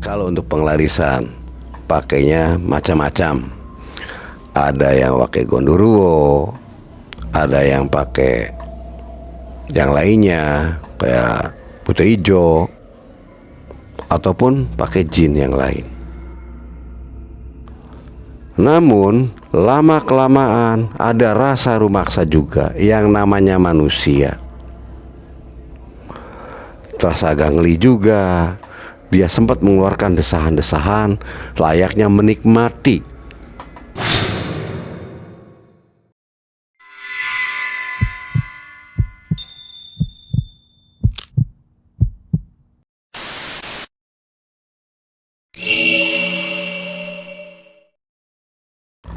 Kalau untuk penglarisan pakainya macam-macam. Ada yang pakai gondoruo, ada yang pakai yang lainnya kayak putih hijau, ataupun pakai jin yang lain. Namun lama-kelamaan ada rasa rumaksa juga yang namanya manusia. Terasa agak ngeli juga. Dia sempat mengeluarkan desahan-desahan layaknya menikmati.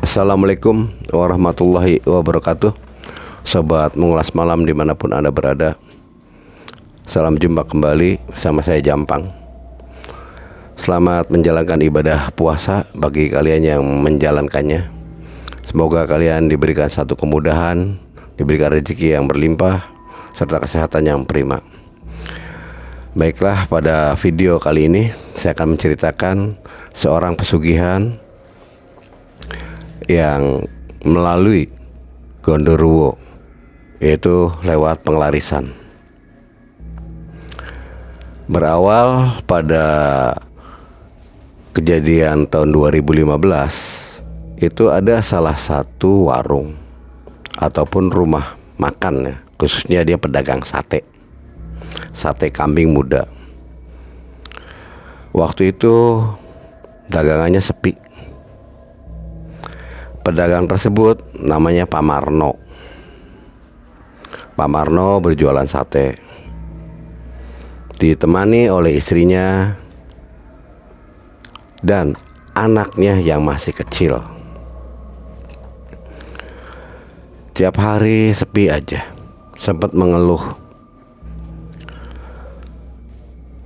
Assalamualaikum warahmatullahi wabarakatuh. Sobat mengulas malam dimanapun Anda berada, salam jumpa kembali bersama saya Jampang. Selamat menjalankan ibadah puasa bagi kalian yang menjalankannya. Semoga kalian diberikan satu kemudahan, diberikan rezeki yang berlimpah, serta kesehatan yang prima. Baiklah, pada video kali ini saya akan menceritakan seorang pesugihan yang melalui gondoruo, yaitu lewat penglarisan. Berawal pada kejadian tahun 2015, itu ada salah satu warung ataupun rumah makan ya, khususnya dia pedagang sate kambing muda. Waktu itu dagangannya sepi. Pedagang tersebut namanya Pak Marno. Pak Marno berjualan sate, ditemani oleh istrinya dan anaknya yang masih kecil. Tiap hari sepi aja, sempat mengeluh.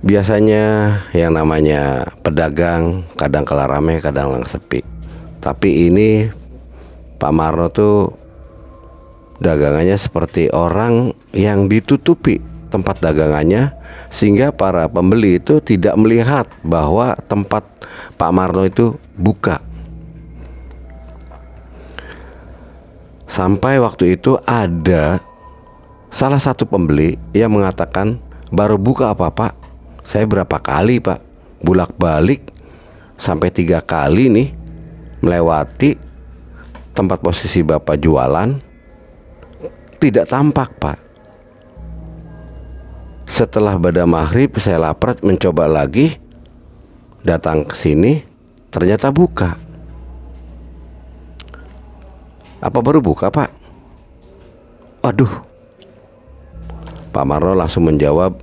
Biasanya yang namanya pedagang kadang kala rame, kadang lang sepi. Tapi ini Pak Marno tuh dagangannya seperti orang yang ditutupi tempat dagangannya, sehingga para pembeli itu tidak melihat bahwa tempat Pak Marno itu buka. Sampai waktu itu ada salah satu pembeli yang mengatakan, "Baru buka apa Pak? Saya berapa kali Pak, bolak-balik sampai 3 kali nih melewati tempat posisi Bapak jualan, tidak tampak Pak. Setelah pada maghrib saya lapar, mencoba lagi, datang ke sini, ternyata buka." "Apa baru buka Pak?" Aduh, Pak Marno langsung menjawab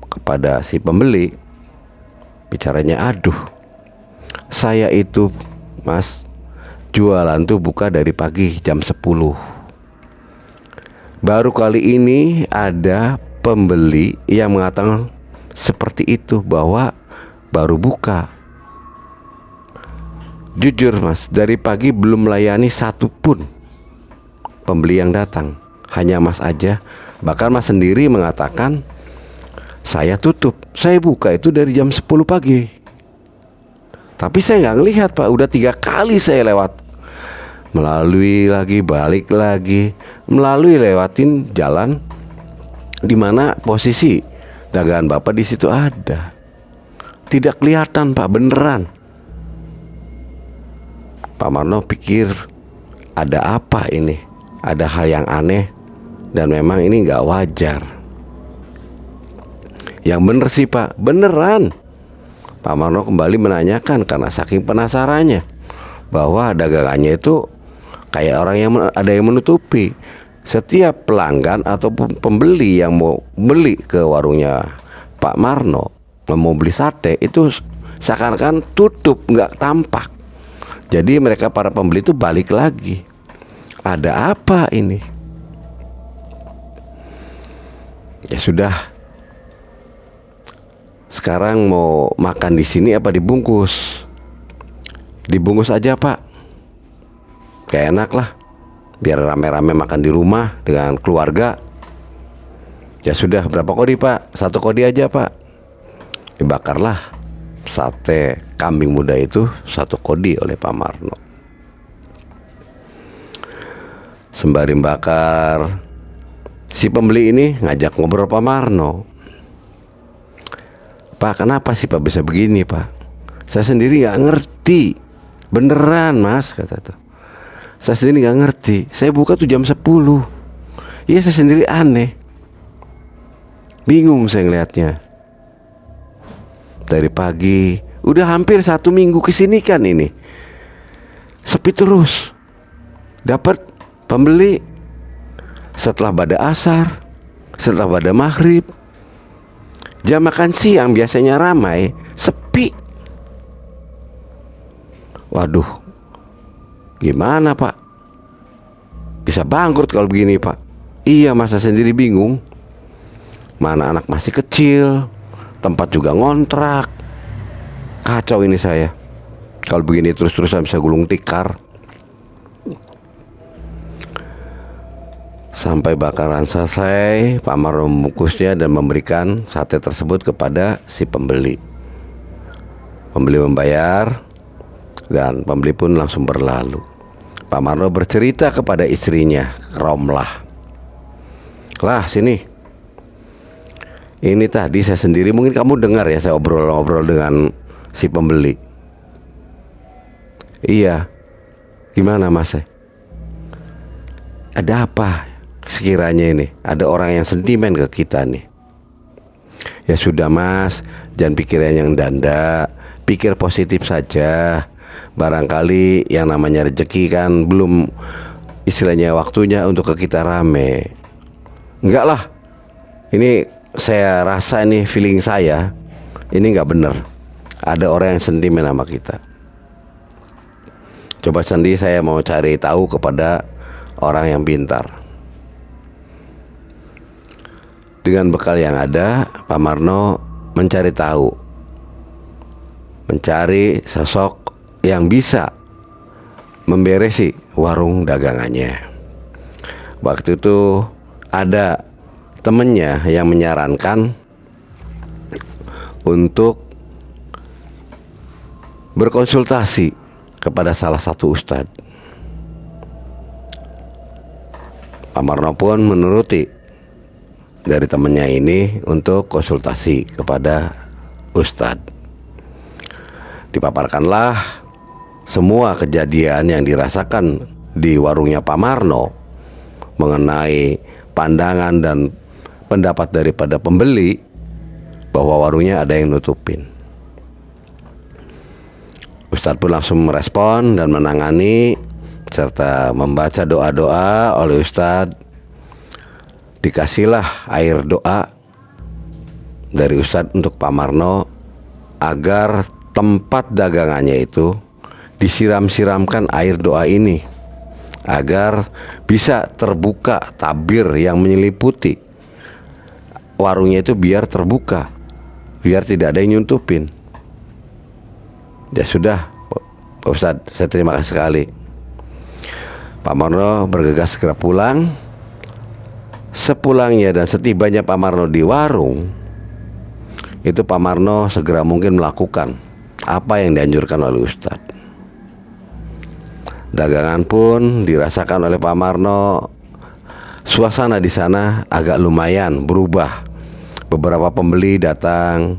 kepada si pembeli, bicaranya, "Aduh, saya itu Mas, jualan tuh buka dari pagi jam 10. Baru kali ini ada pembeli yang mengatakan seperti itu, bahwa baru buka. Jujur Mas, dari pagi belum melayani satupun pembeli yang datang, hanya Mas aja. Bahkan Mas sendiri mengatakan, saya tutup, saya buka itu dari jam 10 pagi. Tapi saya nggak ngelihat Pak, udah 3 kali saya lewat, melalui lagi, balik lagi, melalui lewatin jalan dimana posisi dagangan Bapak di situ ada. Tidak kelihatan Pak, beneran." Pak Marno pikir, ada apa ini? Ada hal yang aneh dan memang ini nggak wajar. Yang bener sih Pak, beneran. Pak Marno kembali menanyakan karena saking penasarannya, bahwa dagangannya itu kayak orang yang ada yang menutupi. Setiap pelanggan ataupun pembeli yang mau beli ke warungnya Pak Marno, mau beli sate, itu seakan-akan tutup, nggak tampak. Jadi mereka para pembeli itu balik lagi. Ada apa ini? Ya sudah, sekarang mau makan di sini apa dibungkus? Dibungkus aja Pak, kayak enak lah, biar rame-rame makan di rumah dengan keluarga. Ya sudah, berapa kodi Pak? 1 kodi aja Pak. Dibakarlah sate kambing muda itu 1 kodi oleh Pak Marno. Sembari bakar, si pembeli ini ngajak ngobrol Pak Marno. Pak, kenapa sih Pak bisa begini Pak? Saya sendiri gak ngerti. Beneran Mas, kata tuh. Saya sendiri gak ngerti. Saya buka tuh jam 10. Iya, saya sendiri aneh. Bingung saya ngeliatnya. Dari pagi, udah hampir 1 minggu kesini kan ini, sepi terus. Dapat pembeli setelah pada asar, setelah pada maghrib. Jam makan siang biasanya ramai, sepi. Waduh, gimana Pak? Bisa bangkrut kalau begini Pak. Iya, masa sendiri bingung. Mana anak masih kecil, tempat juga ngontrak. Kacau ini saya. Kalau begini terus-terusan bisa gulung tikar. Sampai bakaran selesai, Pak Marno membungkusnya dan memberikan sate tersebut kepada si pembeli. Pembeli membayar dan pembeli pun langsung berlalu. Pak Marno bercerita kepada istrinya, Romlah. Lah, sini. Ini tadi saya sendiri, mungkin kamu dengar ya, saya obrol-obrol dengan si pembeli. Iya. Gimana Mas? Ada apa sekiranya ini? Ada orang yang sentimen ke kita nih. Ya sudah Mas, jangan pikiran yang danda. Pikir positif saja. Barangkali yang namanya rezeki kan belum istilahnya waktunya untuk ke kita rame. Enggak lah. Ini saya rasa ini feeling saya, ini nggak benar. Ada orang yang sentimen sama kita. Coba sendiri saya mau cari tahu kepada orang yang pintar. Dengan bekal yang ada, Pak Marno mencari tahu, mencari sosok yang bisa memberesi warung dagangannya. Waktu itu ada temennya yang menyarankan untuk berkonsultasi kepada salah satu ustadz. Pak Marno pun menuruti dari temennya ini untuk konsultasi kepada ustadz. Dipaparkanlah semua kejadian yang dirasakan di warungnya Pak Marno mengenai pandangan dan pendapat daripada pembeli bahwa warungnya ada yang nutupin. Ustadz pun langsung merespon dan menangani serta membaca doa-doa oleh Ustadz. Dikasihlah air doa dari Ustadz untuk Pak Marno agar tempat dagangannya itu disiram-siramkan air doa ini, agar bisa terbuka tabir yang menyeliputi warungnya itu, biar terbuka, biar tidak ada yang nyuntupin. Ya sudah Pak Ustadz, saya terima kasih sekali. Pak Marno bergegas segera pulang. Sepulangnya dan setibanya Pak Marno di warung, itu Pak Marno segera mungkin melakukan apa yang dianjurkan oleh Ustadz. Dagangan pun dirasakan oleh Pak Marno. Suasana di sana agak lumayan berubah. Beberapa pembeli datang,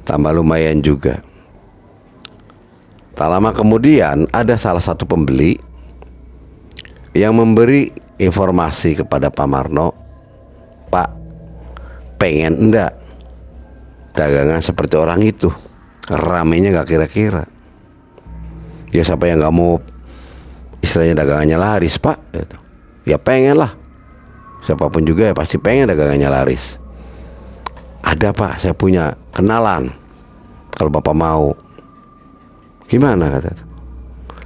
tambah lumayan juga. Tak lama kemudian ada salah satu pembeli yang memberi informasi kepada Pak Marno, Pak, pengen enggak dagangan seperti orang itu? Ramenya gak kira-kira. Ya siapa yang gak mau istilahnya dagangannya laris Pak? Ya pengen lah. Siapapun juga ya pasti pengen dagangannya laris. Ada Pak, saya punya kenalan, kalau Bapak mau. Gimana kata?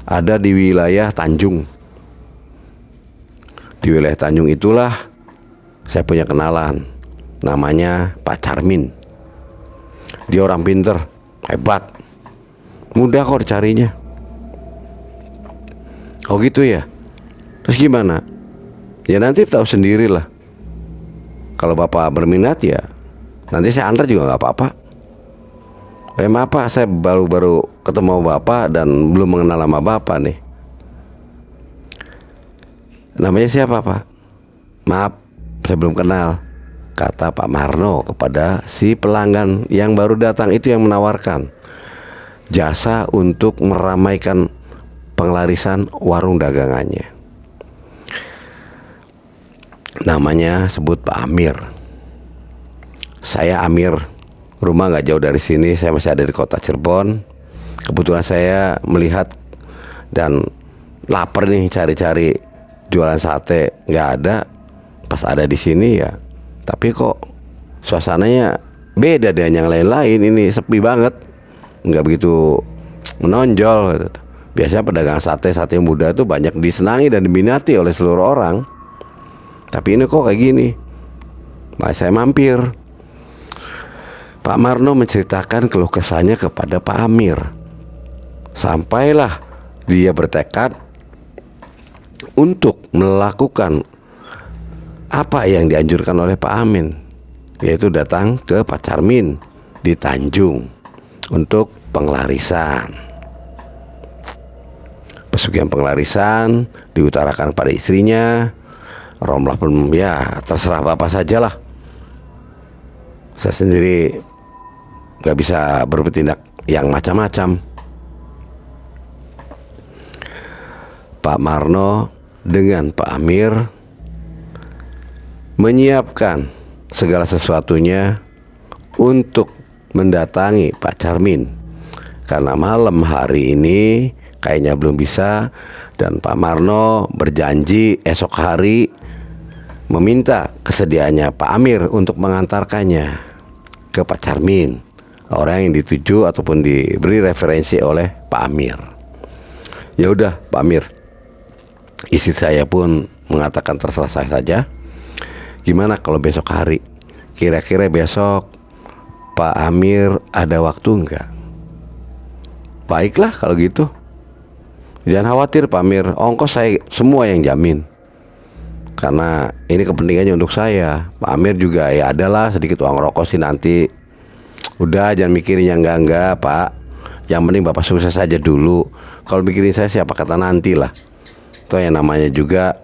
Ada di wilayah Tanjung. Di wilayah Tanjung itulah saya punya kenalan, namanya Pak Carmin. Dia orang pinter, hebat, mudah kok dicarinya. Oh gitu ya. Terus gimana? Ya nanti tahu sendirilah. Kalau Bapak berminat ya nanti saya antar juga gak apa-apa. Maaf Pak, saya baru ketemu Bapak dan belum mengenal nama Bapak nih. Namanya siapa Pak? Maaf, saya belum kenal, kata Pak Marno kepada si pelanggan yang baru datang itu, yang menawarkan jasa untuk meramaikan penglarisan warung dagangannya. Namanya sebut Pak Amir. Saya Amir, rumah nggak jauh dari sini, saya masih ada di kota Cirebon. Kebetulan saya melihat dan lapar nih, cari-cari jualan sate, nggak ada. Pas ada di sini ya, tapi kok suasananya beda dengan yang lain-lain. Ini sepi banget, nggak begitu menonjol. Biasanya pedagang sate muda itu banyak disenangi dan diminati oleh seluruh orang. Tapi ini kok kayak gini. Nah, saya mampir. Pak Marno menceritakan keluh kesahnya kepada Pak Amir. Sampailah dia bertekad untuk melakukan apa yang dianjurkan oleh Pak Amin, yaitu datang ke Pak Carmin di Tanjung untuk penglarisan. Pesugihan penglarisan diutarakan pada istrinya. Romlah pun ya terserah Bapak sajalah. Saya sendiri gak bisa bertindak yang macam-macam. Pak Marno dengan Pak Amir menyiapkan segala sesuatunya untuk mendatangi Pak Carmin, karena malam hari ini kayaknya belum bisa. Dan Pak Marno berjanji esok hari meminta kesediaannya Pak Amir untuk mengantarkannya ke Pak Carmin, orang yang dituju ataupun diberi referensi oleh Pak Amir. Ya udah Pak Amir, istri saya pun mengatakan terserah saya saja. Gimana kalau besok hari? Kira-kira besok Pak Amir ada waktu enggak? Baiklah kalau gitu. Jangan khawatir Pak Amir, ongkos saya semua yang jamin. Karena ini kepentingannya untuk saya. Pak Amir juga ya adalah sedikit uang rokok sih nanti. Udah jangan mikirin yang enggak Pak. Yang penting Bapak sukses saja dulu. Kalau mikirin saya siapa kata nanti lah. Itu yang namanya juga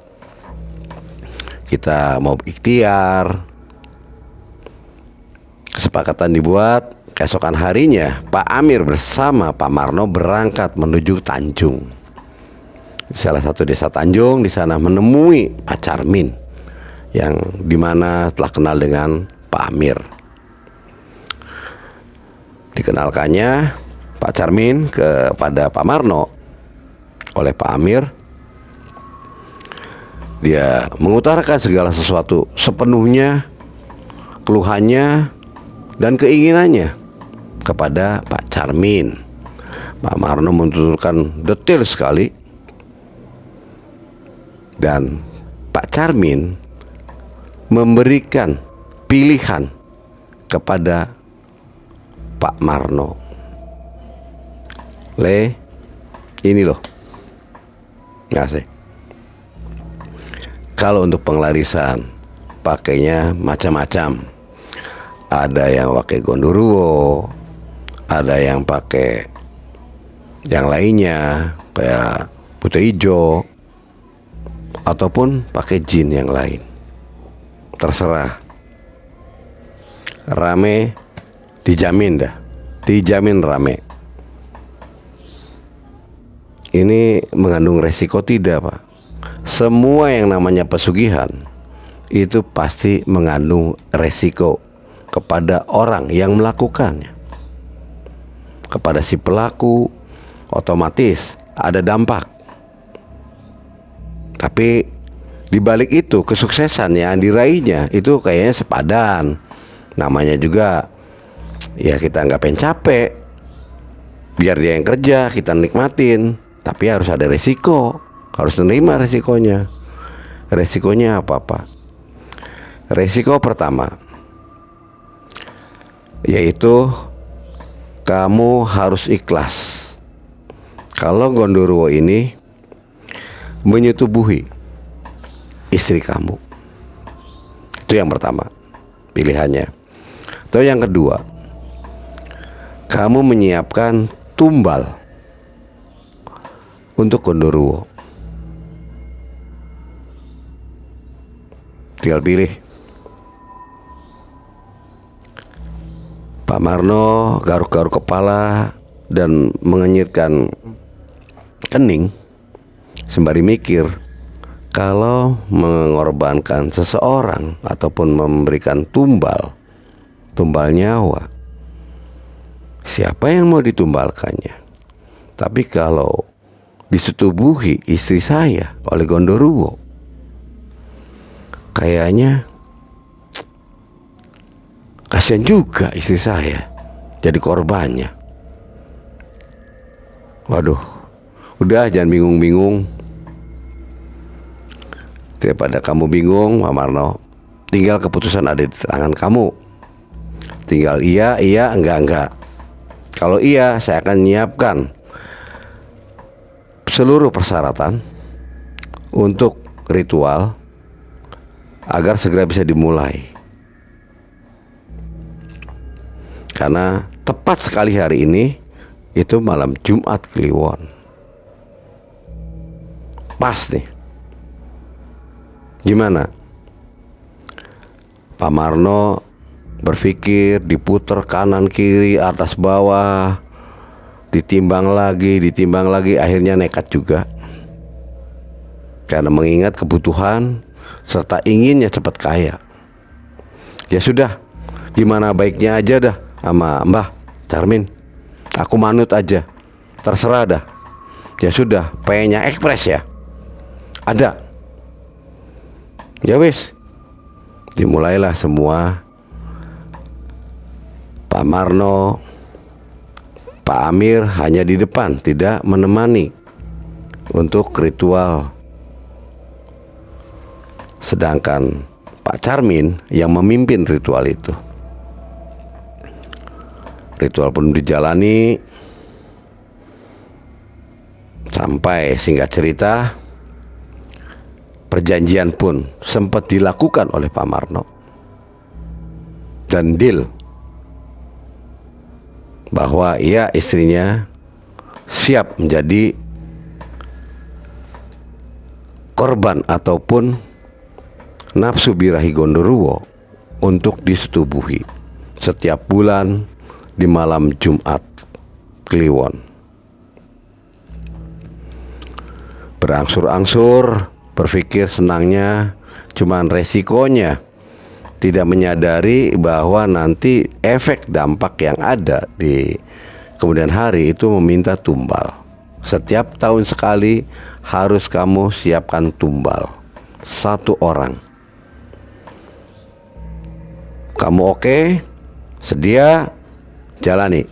kita mau ikhtiar. Kesepakatan dibuat. Keesokan harinya Pak Amir bersama Pak Marno berangkat menuju Tanjung, salah satu desa Tanjung. Di sana menemui Pak Carmin, yang dimana telah kenal dengan Pak Amir. Dikenalkannya Pak Carmin kepada Pak Marno oleh Pak Amir. Dia mengutarakan segala sesuatu sepenuhnya, keluhannya dan keinginannya kepada Pak Carmin. Pak Marno menuturkan detail sekali. Dan Pak Carmin memberikan pilihan kepada Pak Marno. Ini loh, ngasih. Kalau untuk penglarisan pakainya macam-macam. Ada yang pakai gondoruo, ada yang pakai yang lainnya kayak putih hijau, ataupun pakai jin yang lain. Terserah. Rame, dijamin dah. Dijamin rame. Ini mengandung resiko tidak Pak? Semua yang namanya pesugihan itu pasti mengandung resiko kepada orang yang melakukannya. Kepada si pelaku otomatis ada dampak. Tapi dibalik itu kesuksesan yang diraihnya itu kayaknya sepadan. Namanya juga ya kita nggak pengen capek. Biar dia yang kerja, kita nikmatin. Tapi harus ada resiko. Harus menerima resikonya. Resikonya apa Pak? Resiko pertama yaitu kamu harus ikhlas kalau gondoruo ini menyetubuhi istri kamu. Itu yang pertama pilihannya. Atau yang kedua, kamu menyiapkan tumbal untuk Gondoruo. Tinggal pilih. Pak Marno garuk-garuk kepala dan mengenyitkan kening sembari mikir, kalau mengorbankan seseorang ataupun memberikan tumbal nyawa, siapa yang mau ditumbalkannya? Tapi kalau disetubuhi istri saya oleh Gondoruo, kayaknya kasihan juga istri saya jadi korbannya. Waduh, udah jangan bingung-bingung. Daripada kamu bingung, Pak Marno, tinggal keputusan ada di tangan kamu. Tinggal iya, enggak. Kalau iya, saya akan menyiapkan seluruh persyaratan untuk ritual agar segera bisa dimulai. Karena tepat sekali hari ini itu malam Jumat Kliwon. Pas nih. Gimana? Pak Marno berpikir, diputar kanan kiri atas bawah, ditimbang lagi, akhirnya nekat juga. Karena mengingat kebutuhan serta inginnya cepat kaya. Ya sudah, gimana baiknya aja dah sama Mbah Charmin. Aku manut aja, terserah dah. Ya sudah, pengennya ekspres ya. Ada. Ya wis. Dimulailah semua. Pak Marno, Pak Amir hanya di depan, tidak menemani untuk ritual. Sedangkan Pak Charmin yang memimpin ritual itu. Ritual pun dijalani sampai singkat cerita perjanjian pun sempat dilakukan oleh Pak Marno dan deal bahwa ia istrinya siap menjadi korban ataupun nafsu birahi Gondoruo untuk disetubuhi setiap bulan di malam Jumat Kliwon. Berangsur-angsur berpikir senangnya, cuman resikonya tidak menyadari bahwa nanti efek dampak yang ada di kemudian hari itu meminta tumbal. Setiap tahun sekali harus kamu siapkan tumbal 1 orang. Kamu oke? Sedia? Jalani.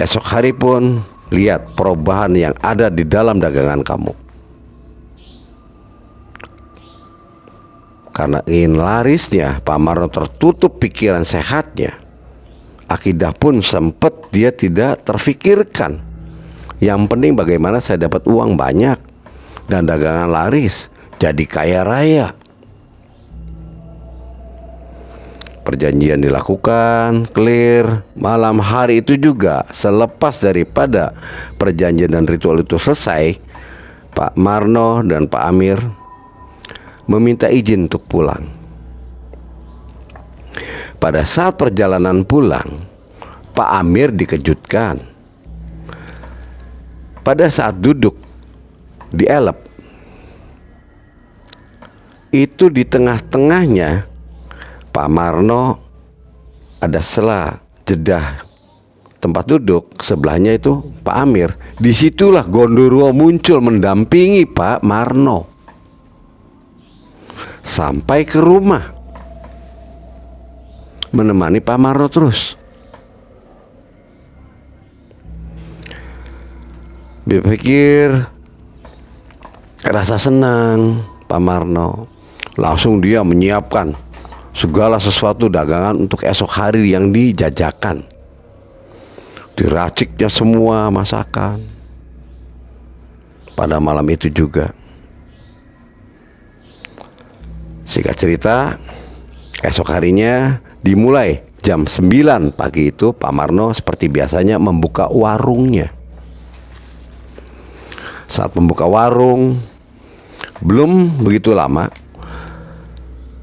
Esok hari pun lihat perubahan yang ada di dalam dagangan kamu. Karena ingin larisnya, Pak Marno tertutup pikiran sehatnya. Akidah pun sempat dia tidak terfikirkan. Yang penting bagaimana saya dapat uang banyak dan dagangan laris, jadi kaya raya. Perjanjian dilakukan, clear. Malam hari itu juga, selepas daripada perjanjian dan ritual itu selesai, Pak Marno dan Pak Amir meminta izin untuk pulang. Pada saat perjalanan pulang, Pak Amir dikejutkan. Pada saat duduk di elep, itu di tengah-tengahnya Pak Marno ada sela jeda tempat duduk, sebelahnya itu Pak Amir. Disitulah Gondoruo muncul mendampingi Pak Marno sampai ke rumah, menemani Pak Marno terus. Berpikir rasa senang Pak Marno, langsung dia menyiapkan segala sesuatu dagangan untuk esok hari yang dijajakan. Diraciknya semua masakan pada malam itu juga. Singkat cerita, esok harinya dimulai jam 9 pagi itu Pak Marno seperti biasanya membuka warungnya. Saat membuka warung, belum begitu lama,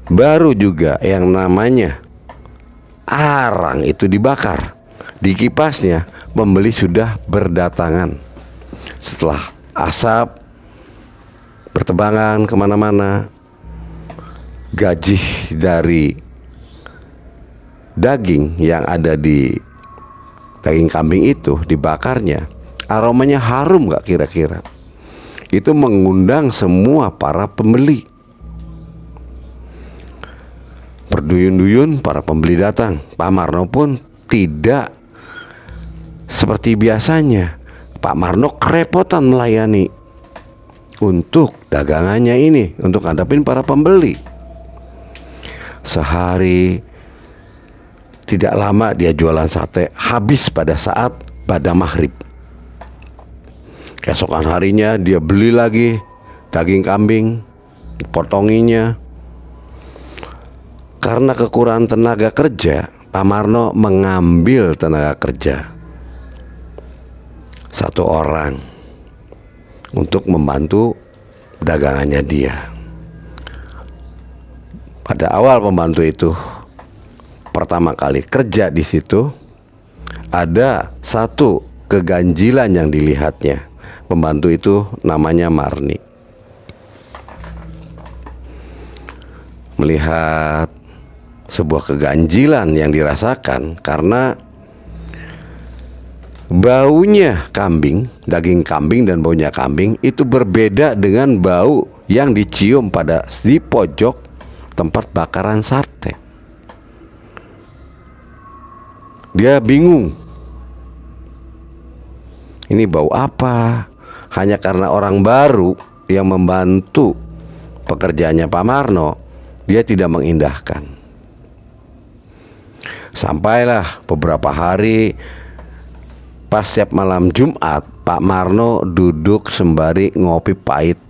baru juga yang namanya arang itu dibakar. Di kipasnya pembeli sudah berdatangan. Setelah asap bertebangan kemana-mana, gaji dari daging yang ada di daging kambing itu dibakarnya, aromanya harum gak kira-kira? Itu mengundang semua para pembeli. Berduyun-duyun para pembeli datang. Pak Marno pun tidak seperti biasanya. Pak Marno kerepotan melayani untuk dagangannya ini, untuk ngadepin para pembeli. Sehari tidak lama dia jualan sate, habis pada saat pada maghrib. Keesokan harinya dia beli lagi daging kambing, dipotonginya. Karena kekurangan tenaga kerja, Pak Marno mengambil tenaga kerja satu orang untuk membantu dagangannya dia. Pada awal pembantu itu pertama kali kerja di situ, ada satu keganjilan yang dilihatnya. Pembantu itu namanya Marni. Melihat sebuah keganjilan yang dirasakan karena baunya kambing, daging kambing dan baunya kambing itu berbeda dengan bau yang dicium pada di pojok tempat bakaran sate. Dia bingung, ini bau apa? Hanya karena orang baru yang membantu pekerjaannya Pak Marno, dia tidak mengindahkan. Sampailah beberapa hari, pas setiap malam Jumat, Pak Marno duduk sembari ngopi pahit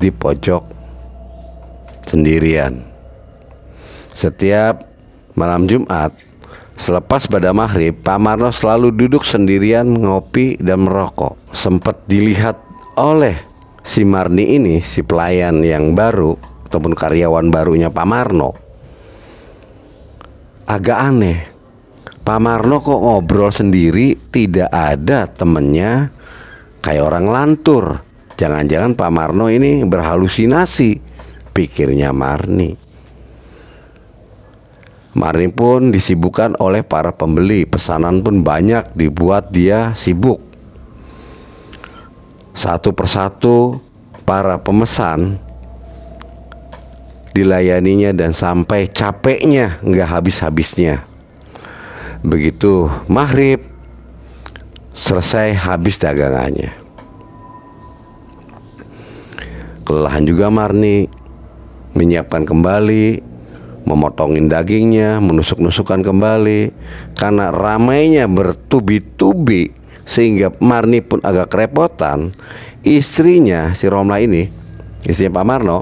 di pojok sendirian. Setiap malam Jumat, selepas pada maghrib, Pak Marno selalu duduk sendirian ngopi dan merokok. Sempat dilihat oleh si Marni ini, si pelayan yang baru ataupun karyawan barunya Pak Marno. Agak aneh, Pak Marno kok ngobrol sendiri, tidak ada temennya, kayak orang lantur. Jangan-jangan Pak Marno ini berhalusinasi, pikirnya Marni. Marni pun disibukkan oleh para pembeli. Pesanan pun banyak dibuat dia sibuk. Satu persatu para pemesan dilayaninya dan sampai capeknya nggak habis-habisnya. Begitu maghrib selesai, habis dagangannya. Kelelahan juga Marni menyiapkan kembali, memotongin dagingnya, menusuk-nusukkan kembali. Karena ramainya bertubi-tubi sehingga Marni pun agak kerepotan. Istrinya, si Romla ini, istrinya Pak Marno,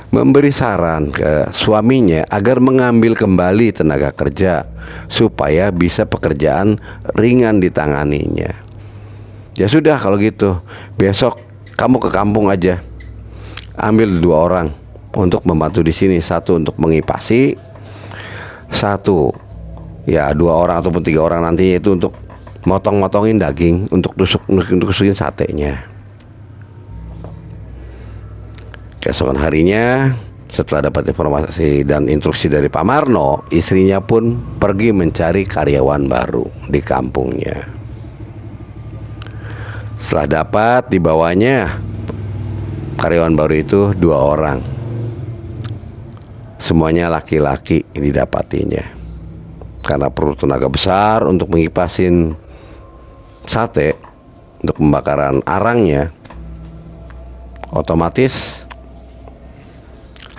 memberi saran ke suaminya agar mengambil kembali tenaga kerja supaya bisa pekerjaan ringan ditanganinya. Ya sudah kalau gitu, besok kamu ke kampung aja, ambil 2 orang untuk membantu di sini, satu untuk mengipasi, satu ya 2 orang ataupun 3 orang nantinya itu untuk motong-motongin daging, untuk tusukin satenya. Keesokan harinya, setelah dapat informasi dan instruksi dari Pak Marno, istrinya pun pergi mencari karyawan baru di kampungnya. Setelah dapat, dibawanya karyawan baru itu 2 orang. Semuanya laki-laki didapatinya. Karena perlu tenaga besar untuk mengipasin sate, untuk pembakaran arangnya, otomatis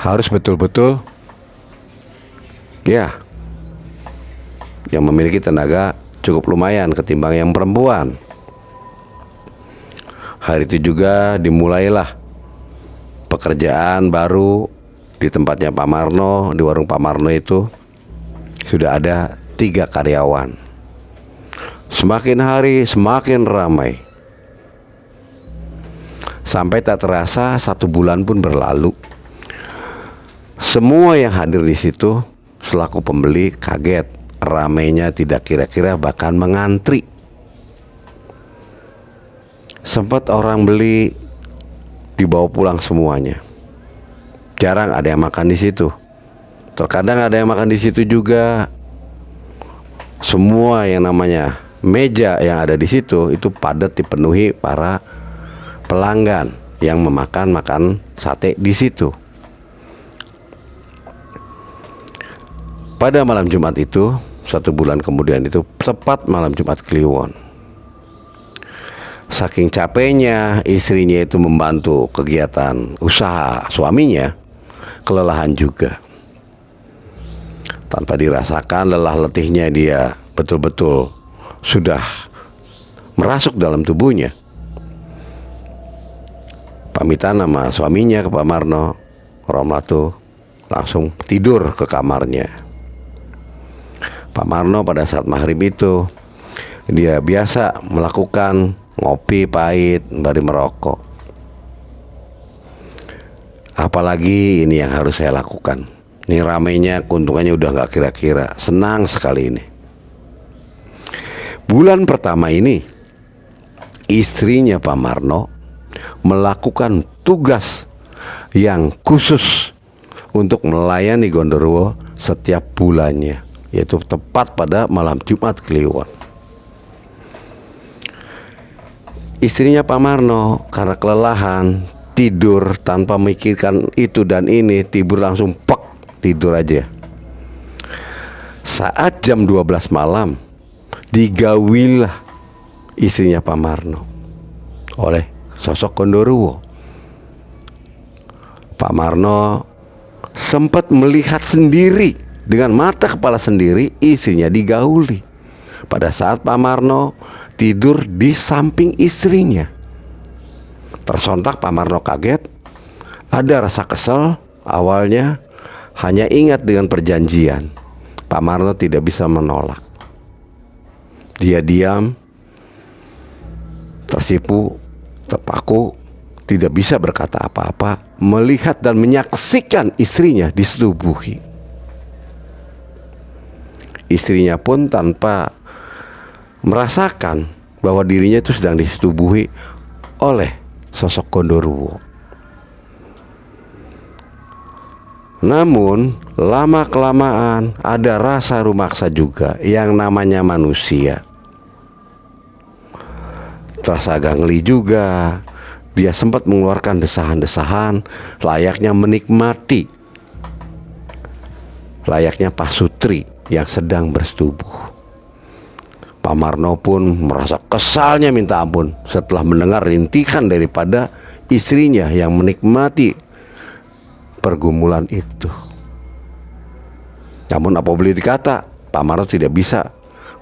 harus betul-betul ya yang memiliki tenaga cukup lumayan ketimbang yang perempuan. Hari itu juga dimulailah pekerjaan baru di tempatnya Pak Marno, di warung Pak Marno itu. sudah ada 3 karyawan. Semakin hari semakin ramai. Sampai tak terasa 1 bulan pun berlalu. Semua yang hadir di situ selaku pembeli kaget. Ramainya tidak kira-kira, bahkan mengantri. Sempat orang beli dibawa pulang semuanya. Jarang ada yang makan di situ. Terkadang ada yang makan di situ juga. Semua yang namanya meja yang ada di situ itu padat dipenuhi para pelanggan yang makan sate di situ. Pada malam Jumat itu, 1 bulan kemudian itu, tepat malam Jumat Kliwon, saking capeknya istrinya itu membantu kegiatan usaha suaminya, kelelahan juga. Tanpa dirasakan lelah letihnya, dia betul-betul sudah merasuk dalam tubuhnya. Pamitan sama suaminya ke Pak Marno, Romlatu langsung tidur ke kamarnya. Pak Marno pada saat maghrib itu, dia biasa melakukan ngopi pahit sembari merokok. Apalagi ini yang harus saya lakukan. Ini ramainya, keuntungannya udah gak kira-kira. Senang sekali ini. Bulan pertama ini, istrinya Pak Marno melakukan tugas yang khusus untuk melayani Gondoruo setiap bulannya, yaitu tepat pada malam Jumat Kliwon. Istrinya Pak Marno karena kelelahan, tidur tanpa memikirkan itu dan ini, tidur langsung tidur aja. Saat jam 12 malam digawilah istrinya Pak Marno oleh sosok Gondoruo. Pak Marno sempat melihat sendiri dengan mata kepala sendiri istrinya digauli pada saat Pak Marno tidur di samping istrinya. Tersontak Pak Marno kaget, ada rasa kesal. Awalnya hanya ingat dengan perjanjian. Pak Marno tidak bisa menolak. Dia diam, tersipu, terpaku, tidak bisa berkata apa-apa, melihat dan menyaksikan istrinya disetubuhi. Istrinya pun tanpa merasakan bahwa dirinya itu sedang disetubuhi oleh sosok Gondoruo. Namun lama-kelamaan ada rasa rumaksa juga yang namanya manusia. Terasa agak ngeli juga. Dia sempat mengeluarkan desahan-desahan layaknya menikmati, layaknya pasutri yang sedang bersetubuh. Pak Marno pun merasa kesalnya minta ampun setelah mendengar rintihan daripada istrinya yang menikmati pergumulan itu. Namun apa boleh dikata, Pak Marno tidak bisa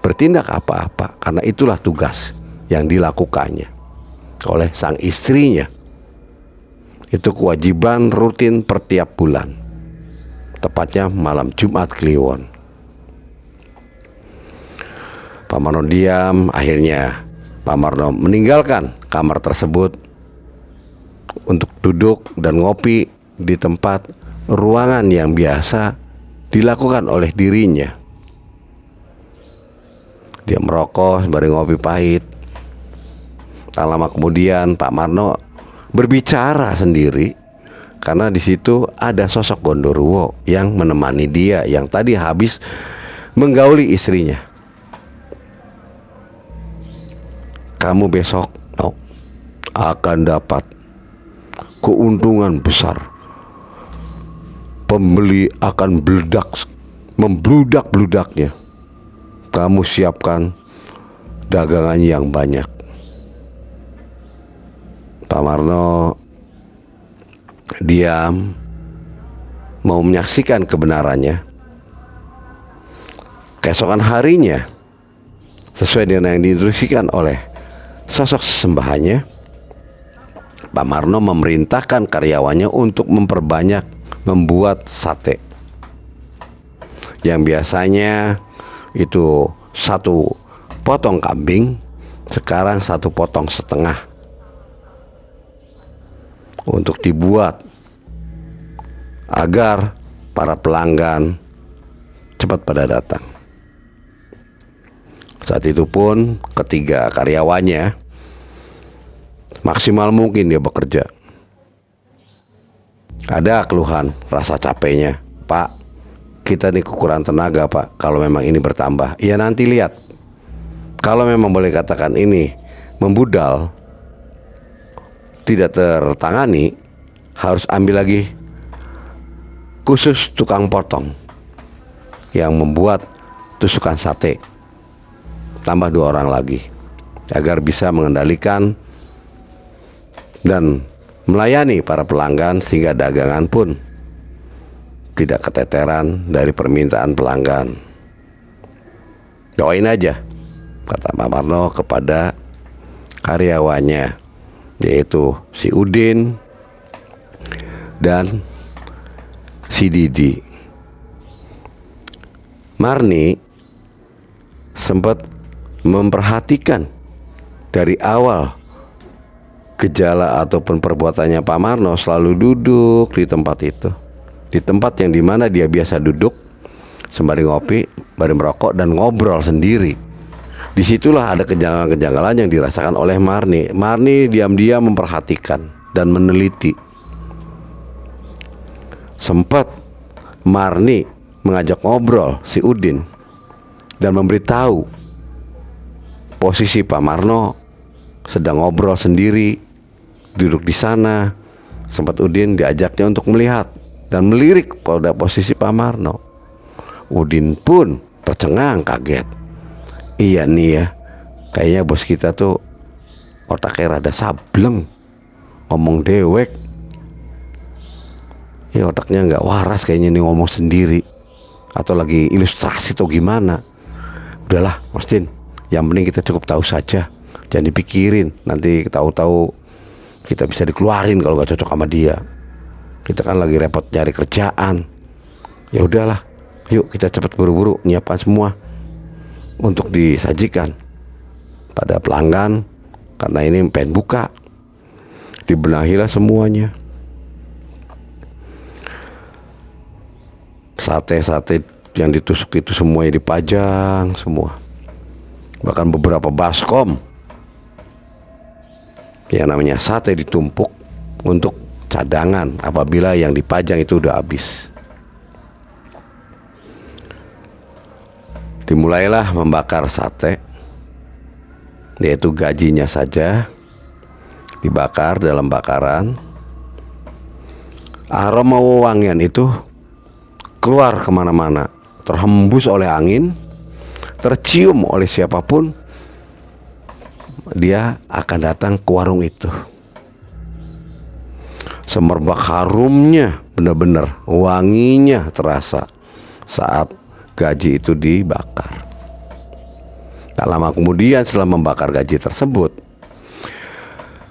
bertindak apa-apa karena itulah tugas yang dilakukannya oleh sang istrinya. Itu kewajiban rutin per tiap bulan, tepatnya malam Jumat Kliwon. Pak Marno diam. Akhirnya Pak Marno meninggalkan kamar tersebut untuk duduk dan ngopi di tempat ruangan yang biasa dilakukan oleh dirinya. Dia merokok sembari ngopi pahit. Tak lama kemudian Pak Marno berbicara sendiri karena di situ ada sosok Gondoruo yang menemani dia yang tadi habis menggauli istrinya. Kamu besok akan dapat keuntungan besar. Pembeli akan membludak-bludaknya. Kamu siapkan dagangan yang banyak. Pak Marno diam, mau menyaksikan kebenarannya. Keesokan harinya, sesuai dengan yang diinstruksikan oleh sosok sesembahannya, Pak Marno memerintahkan karyawannya untuk memperbanyak membuat sate. yang biasanya itu 1 potong kambing, sekarang 1 potong setengah untuk dibuat agar para pelanggan cepat pada datang. Saat itu pun ketiga karyawannya maksimal mungkin dia bekerja. Ada keluhan rasa capeknya, "Pak, kita nih kekurangan tenaga Pak, kalau memang ini bertambah." Ya nanti lihat, kalau memang boleh katakan ini membudal, tidak tertangani, harus ambil lagi khusus tukang potong yang membuat tusukan sate, tambah 2 orang lagi, agar bisa mengendalikan dan melayani para pelanggan, sehingga dagangan pun tidak keteteran dari permintaan pelanggan. Doain aja, kata Pak Marno kepada karyawannya, yaitu si Udin dan si Didi. Marni sempat memperhatikan dari awal gejala ataupun perbuatannya Pak Marno selalu duduk di tempat itu, di tempat yang dimana dia biasa duduk sembari ngopi, sembari merokok dan ngobrol sendiri. Disitulah ada kejanggalan-kejanggalan yang dirasakan oleh Marni. Marni diam-diam memperhatikan dan meneliti. Sempat Marni mengajak ngobrol si Udin dan memberitahu posisi Pak Marno sedang ngobrol sendiri, duduk di sana. Sempat Udin diajaknya untuk melihat dan melirik pada posisi Pak Marno. Udin pun tercengang kaget. Iya nih ya, kayaknya bos kita tuh otaknya rada sableng, ngomong dewek. Ya otaknya nggak waras kayaknya nih, ngomong sendiri atau lagi ilustrasi atau gimana. Udahlah Mas Din, yang penting kita cukup tahu saja, jangan dipikirin. Nanti tahu-tahu kita bisa dikeluarin kalau nggak cocok sama dia. Kita kan lagi repot nyari kerjaan. Ya udahlah, yuk kita cepat buru-buru nyiapkan semua untuk disajikan pada pelanggan, karena ini pengen buka. Dibenahilah semuanya. Sate-sate yang ditusuk itu semuanya dipajang semua. Bahkan beberapa baskom yang namanya sate ditumpuk untuk cadangan apabila yang dipajang itu udah habis. Dimulailah membakar sate, yaitu gajinya saja dibakar dalam bakaran. Aroma wewangian itu keluar kemana-mana, terhembus oleh angin, tercium oleh siapapun. Dia akan datang ke warung itu. Semerbak harumnya, benar-benar wanginya terasa saat gaji itu dibakar. Tak lama kemudian setelah membakar gaji tersebut,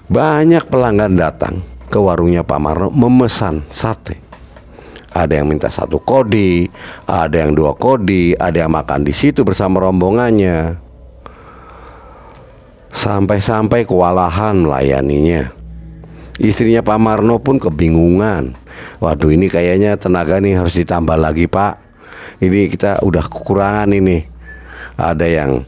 banyak pelanggan datang ke warungnya Pak Marno memesan sate. Ada yang minta 1 kodi, ada yang 2 kodi, ada yang makan di situ bersama rombongannya. Sampai-sampai kewalahan melayaninya. Istrinya Pak Marno pun kebingungan. Waduh, ini kayaknya tenaga nih harus ditambah lagi Pak. Ini kita udah kekurangan ini. Ada yang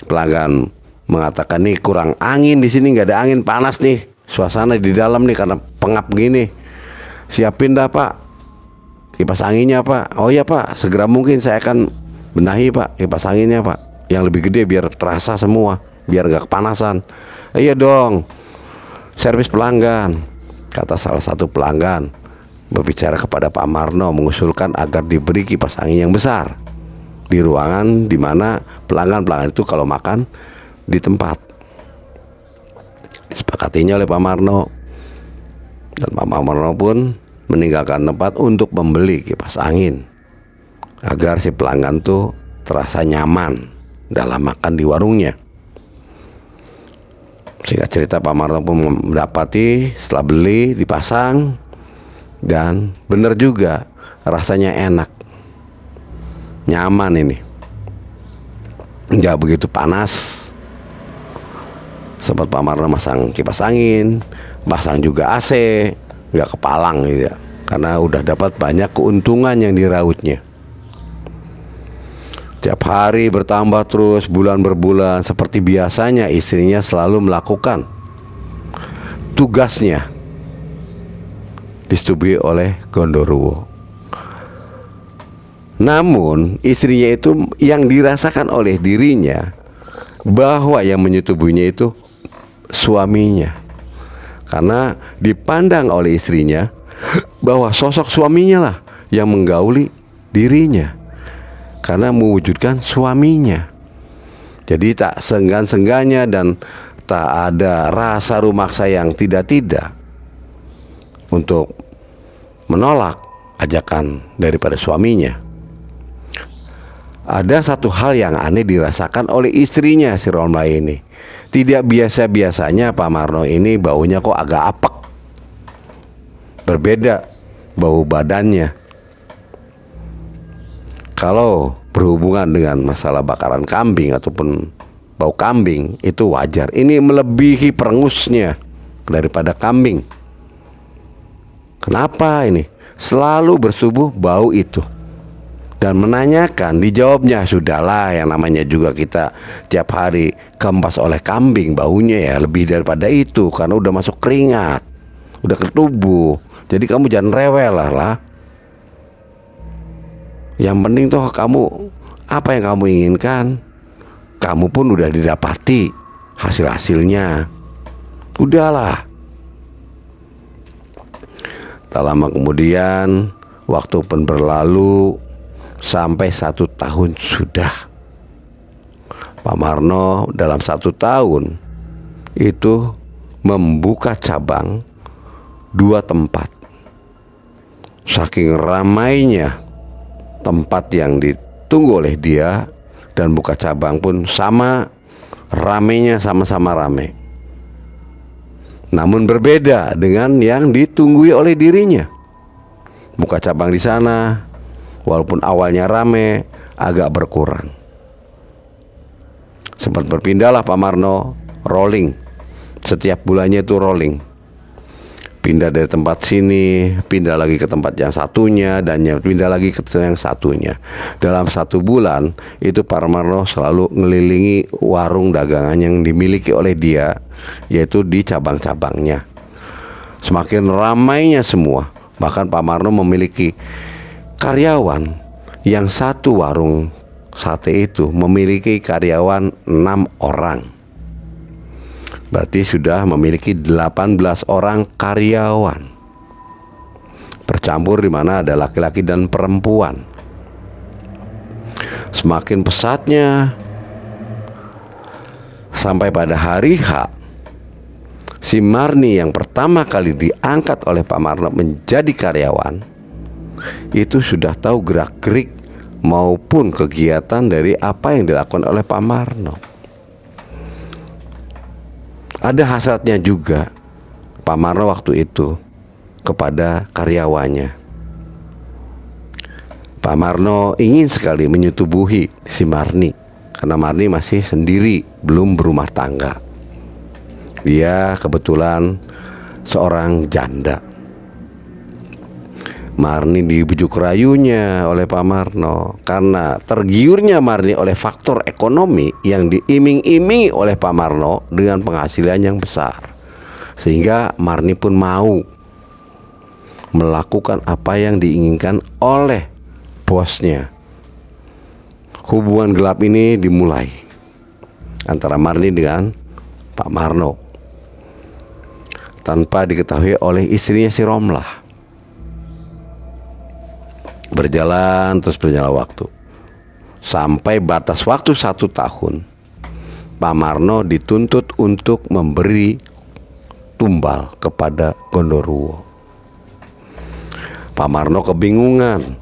pelanggan mengatakan nih kurang angin di sini, nggak ada angin, panas nih suasana di dalam nih karena pengap gini. Siapin dah Pak kipas anginnya Pak. Oh ya Pak, segera mungkin saya akan benahi Pak kipas anginnya Pak, yang lebih gede biar terasa semua, biar nggak kepanasan. Iya dong, servis pelanggan, kata salah satu pelanggan berbicara kepada Pak Marno, mengusulkan agar diberi kipas angin yang besar di ruangan di mana pelanggan itu kalau makan di tempat. Disepakatinya oleh Pak Marno, dan Pak Marno pun meninggalkan tempat untuk membeli kipas angin agar si pelanggan tuh terasa nyaman dalam makan di warungnya. Singkat cerita, Pak Marno pun mendapati setelah beli dipasang, dan benar juga rasanya enak. nyaman ini, nggak begitu panas. Sempat Pak Marno masang kipas angin, pasang juga AC, nggak kepalang gitu ya, karena udah dapat banyak keuntungan yang dirautnya. Tiap hari bertambah terus, bulan berbulan. Seperti biasanya istrinya selalu melakukan tugasnya disetujui oleh Gondoruo. Namun istrinya itu yang dirasakan oleh dirinya bahwa yang menyetubuhinya itu suaminya, karena dipandang oleh istrinya bahwa sosok suaminya lah yang menggauli dirinya, karena mewujudkan suaminya. Jadi tak senggan-senggannya dan tak ada rasa rumaksa yang tidak-tidak untuk menolak ajakan daripada suaminya. Ada satu hal yang aneh dirasakan oleh istrinya si Romlah ini. Tidak biasa-biasanya Pak Marno ini baunya kok agak apek. Berbeda bau badannya. Kalau berhubungan dengan masalah bakaran kambing ataupun bau kambing itu wajar. Ini melebihi perengusnya daripada kambing. Kenapa ini? Selalu bersubuh bau itu. Dan menanyakan, dijawabnya, sudahlah, yang namanya juga kita tiap hari kempas oleh kambing, baunya ya lebih daripada itu, karena udah masuk keringat, udah ke tubuh. Jadi kamu jangan rewel lah. Yang penting tuh kamu, apa yang kamu inginkan, kamu pun udah didapati hasil-hasilnya. Udahlah. Tak lama kemudian, waktu pun berlalu, sampai 1 tahun sudah. Pak Marno dalam 1 tahun itu membuka cabang 2 tempat. Saking ramainya tempat yang ditunggu oleh dia, dan buka cabang pun sama ramainya, sama-sama ramai. Namun berbeda dengan yang ditunggui oleh dirinya. Buka cabang di sana, walaupun awalnya rame, agak berkurang. Sempat berpindahlah Pak Marno, rolling. Setiap bulannya itu rolling. Pindah dari tempat sini, pindah lagi ke tempat yang satunya, dan pindah lagi ke yang satunya. Dalam 1 bulan, itu Pak Marno selalu ngelilingi warung dagangan yang dimiliki oleh dia, yaitu di cabang-cabangnya. Semakin ramainya semua. Bahkan Pak Marno memiliki karyawan yang 1 warung sate itu memiliki karyawan 6 orang. Berarti sudah memiliki 18 orang karyawan. Bercampur di mana ada laki-laki dan perempuan. Semakin pesatnya, sampai pada hari H, si Marni yang pertama kali diangkat oleh Pak Marno menjadi karyawan, itu sudah tahu gerak-gerik maupun kegiatan dari apa yang dilakukan oleh Pak Marno. Ada hasratnya juga Pak Marno waktu itu kepada karyawannya. Pak Marno ingin sekali menyetubuhi si Marni, karena Marni masih sendiri, belum berumah tangga. Dia kebetulan seorang janda. Marni dibujuk rayunya oleh Pak Marno, karena tergiurnya Marni oleh faktor ekonomi yang diiming-imingi oleh Pak Marno dengan penghasilan yang besar, sehingga Marni pun mau melakukan apa yang diinginkan oleh bosnya. Hubungan gelap ini dimulai antara Marni dengan Pak Marno tanpa diketahui oleh istrinya si Romlah. Berjalan waktu, sampai batas waktu 1 tahun, Pak Marno dituntut untuk memberi tumbal kepada Gondoruo. Pak Marno kebingungan,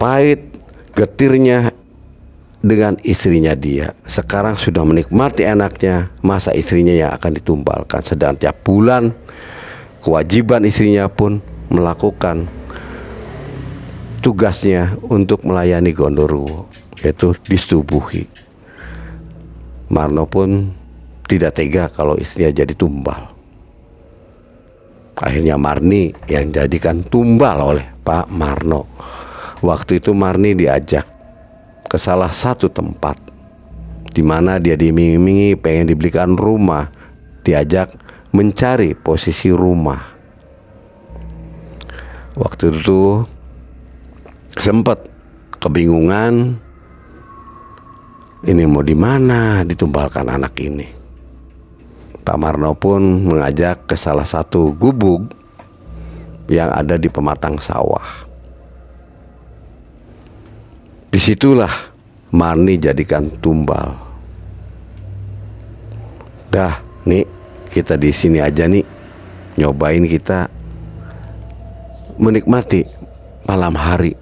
pahit getirnya dengan istrinya dia. Sekarang sudah menikmati enaknya, masa istrinya yang akan ditumbalkan. Sedang tiap bulan kewajiban istrinya pun melakukan tugasnya untuk melayani Gondoruo, yaitu disetubuhi. Marno pun tidak tega kalau istrinya jadi tumbal. Akhirnya Marni yang jadikan tumbal oleh Pak Marno. Waktu itu Marni diajak ke salah satu tempat di mana dia diiming-imingi pengen dibelikan rumah, diajak mencari posisi rumah. Waktu itu sempat kebingungan, ini mau di mana ditumbalkan anak ini. Pak Marno pun mengajak ke salah satu gubuk yang ada di pematang sawah. Disitulah Marni jadikan tumbal. Dah, nih kita di sini aja nih, nyobain kita menikmati malam hari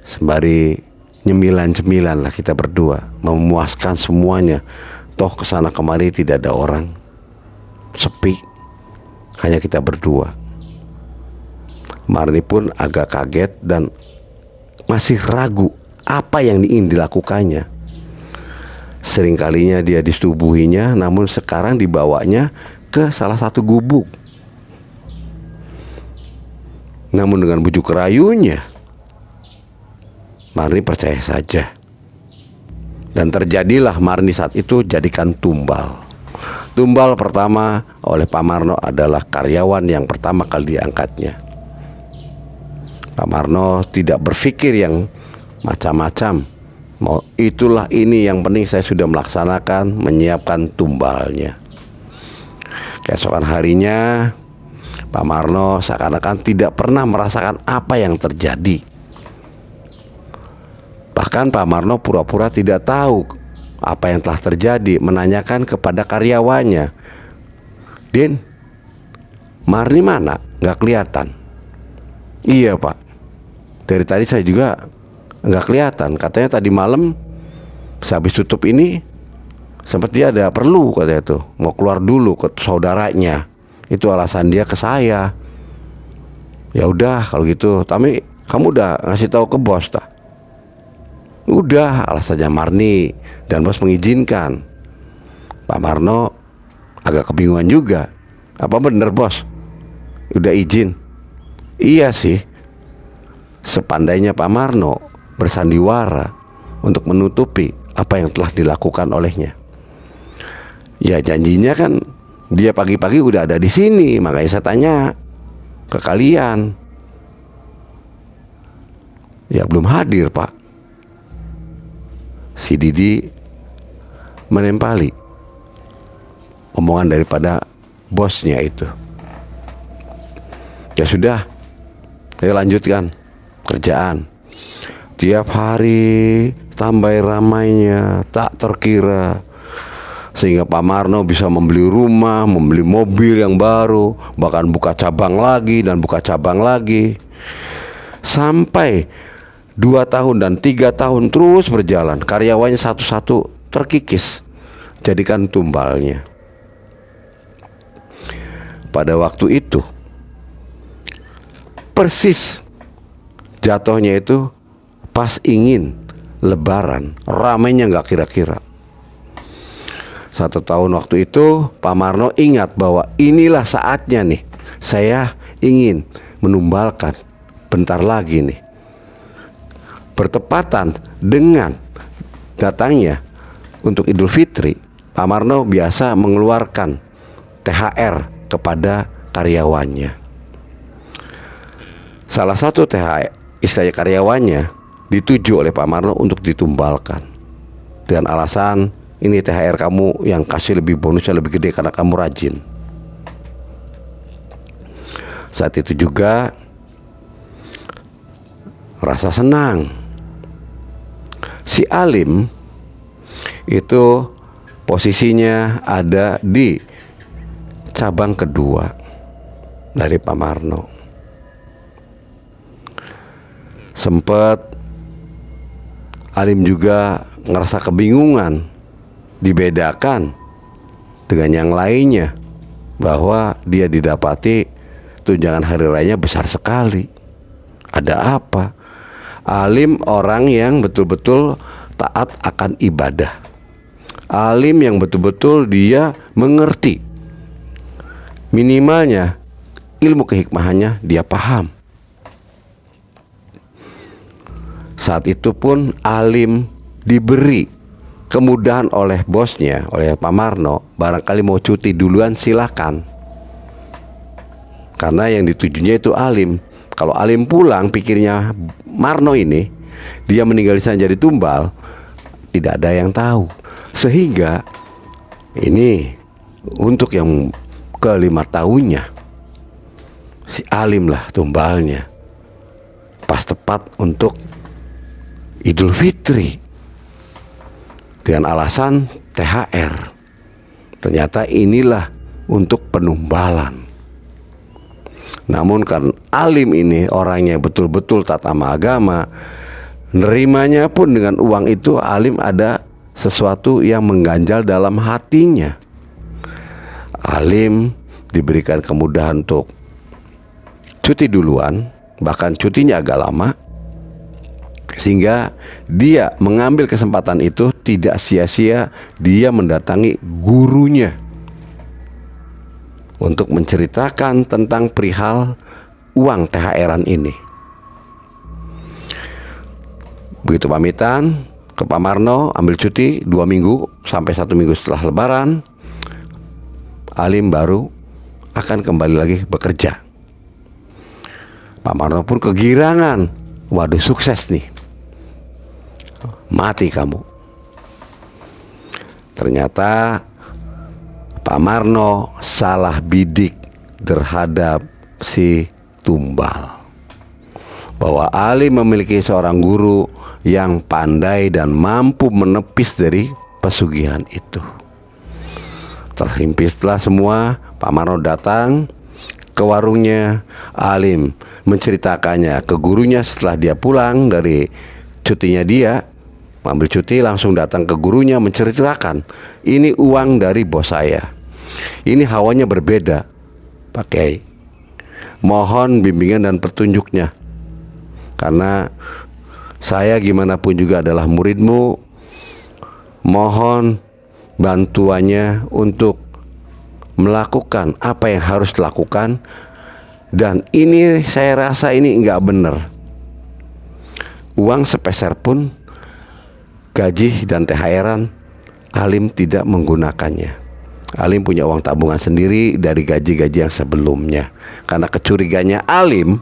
sembari nyemilan-cemilan lah kita berdua, memuaskan semuanya. Toh kesana kemari tidak ada orang, sepi, hanya kita berdua. Marni pun agak kaget dan masih ragu apa yang ingin dilakukannya. Seringkalinya dia disetubuhinya, namun sekarang dibawanya ke salah satu gubuk. Namun dengan bujuk rayunya, Marni percaya saja. Dan terjadilah Marni saat itu jadikan tumbal. Tumbal pertama oleh Pak Marno adalah karyawan yang pertama kali diangkatnya. Pak Marno tidak berpikir yang macam-macam. Mau itulah ini, yang penting saya sudah melaksanakan, menyiapkan tumbalnya. Keesokan harinya Pak Marno seakan-akan tidak pernah merasakan apa yang terjadi. Bahkan Pak Marno pura-pura tidak tahu apa yang telah terjadi, menanyakan kepada karyawannya, "Din, Marni mana? Nggak kelihatan." "Iya Pak, dari tadi saya juga nggak kelihatan. Katanya tadi malam sehabis tutup ini sempat dia ada perlu, katanya tuh mau keluar dulu ke saudaranya. Itu alasan dia ke saya." "Ya udah kalau gitu, tapi kamu udah ngasih tahu ke bos tak?" "Udah," alasannya Marni, dan bos mengizinkan. Pak Marno agak kebingungan juga. "Apa bener bos? Udah izin?" "Iya sih." Sepandainya Pak Marno bersandiwara untuk menutupi apa yang telah dilakukan olehnya. Ya janjinya kan dia pagi-pagi udah ada di sini, makanya saya tanya ke kalian. Ya belum hadir Pak. Si Didi menempali omongan daripada bosnya itu. Ya sudah, saya lanjutkan kerjaan. Tiap hari tambah ramainya tak terkira, sehingga Pak Marno bisa membeli rumah, membeli mobil yang baru, bahkan buka cabang lagi dan buka cabang lagi. Sampai 2 tahun dan 3 tahun terus berjalan, karyawannya satu-satu terkikis jadikan tumbalnya. Pada waktu itu persis jatuhnya itu pas ingin Lebaran, ramainya nggak kira-kira. 1 tahun waktu itu Pak Marno ingat bahwa inilah saatnya nih, saya ingin menumbalkan bentar lagi nih. Bertepatan dengan datangnya untuk Idul Fitri, Pak Marno biasa mengeluarkan THR kepada karyawannya. Salah satu THR istilahnya karyawannya dituju oleh Pak Marno untuk ditumbalkan dengan alasan, ini THR kamu yang kasih lebih bonusnya lebih gede karena kamu rajin. Saat itu juga rasa senang. Si Alim itu posisinya ada di cabang kedua dari Pak Marno. Sempat Alim juga ngerasa kebingungan, dibedakan dengan yang lainnya, bahwa dia didapati tunjangan hari rayanya besar sekali. Ada apa? Alim orang yang betul-betul taat akan ibadah. Alim yang betul-betul dia mengerti. Minimalnya ilmu kehikmahannya dia paham. Saat itu pun alim diberi kemudahan oleh bosnya, oleh Pak Marno. Barangkali mau cuti duluan silakan, karena yang ditujunya itu alim. Kalau alim pulang, pikirnya Marno ini dia meninggal di sana jadi tumbal, tidak ada yang tahu. Sehingga ini untuk yang ke-5 tahunnya si alim lah tumbalnya, pas tepat untuk Idul Fitri, dengan alasan THR. Ternyata inilah untuk penumbalan. Namun kan alim ini orangnya betul-betul tatama agama, nerimanya pun dengan uang itu alim ada sesuatu yang mengganjal dalam hatinya. Alim diberikan kemudahan untuk cuti duluan, bahkan cutinya agak lama, sehingga dia mengambil kesempatan itu tidak sia-sia dia mendatangi gurunya untuk menceritakan tentang perihal uang THR-an ini. Begitu pamitan ke Pak Marno, ambil cuti 2 minggu sampai 1 minggu setelah Lebaran, alim baru akan kembali lagi bekerja. Pak Marno pun kegirangan, waduh sukses nih, mati kamu. Ternyata Pak Marno salah bidik terhadap si tumbal, bahwa alim memiliki seorang guru yang pandai dan mampu menepis dari pesugihan itu. Terhimpislah semua. Pak Marno datang ke warungnya, alim menceritakannya ke gurunya. Setelah dia pulang dari cutinya, dia ambil cuti, langsung datang ke gurunya menceritakan, ini uang dari bos saya, ini hawanya berbeda Pak Kiai, mohon bimbingan dan petunjuknya, karena saya gimana pun juga adalah muridmu, mohon bantuannya untuk melakukan apa yang harus dilakukan. Dan ini saya rasa ini nggak benar, uang sepeser pun gaji dan THR-an alim tidak menggunakannya. Alim punya uang tabungan sendiri dari gaji-gaji yang sebelumnya. Karena kecurigaannya alim,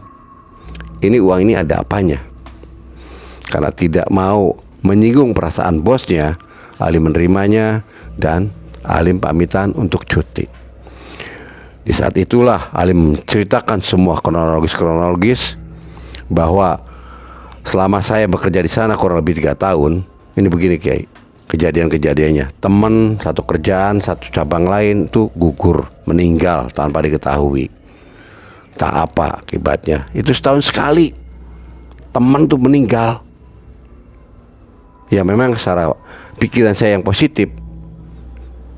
ini uang ini ada apanya. Karena tidak mau menyinggung perasaan bosnya, alim menerimanya dan alim pamitan untuk cuti. Di saat itulah alim menceritakan semua kronologis bahwa selama saya bekerja di sana kurang lebih 3 tahun, ini begini Kiai, kejadian-kejadiannya. Teman satu kerjaan, satu cabang lain tuh gugur, meninggal tanpa diketahui. Tak apa akibatnya. Itu setahun sekali teman tuh meninggal. Ya memang secara pikiran saya yang positif,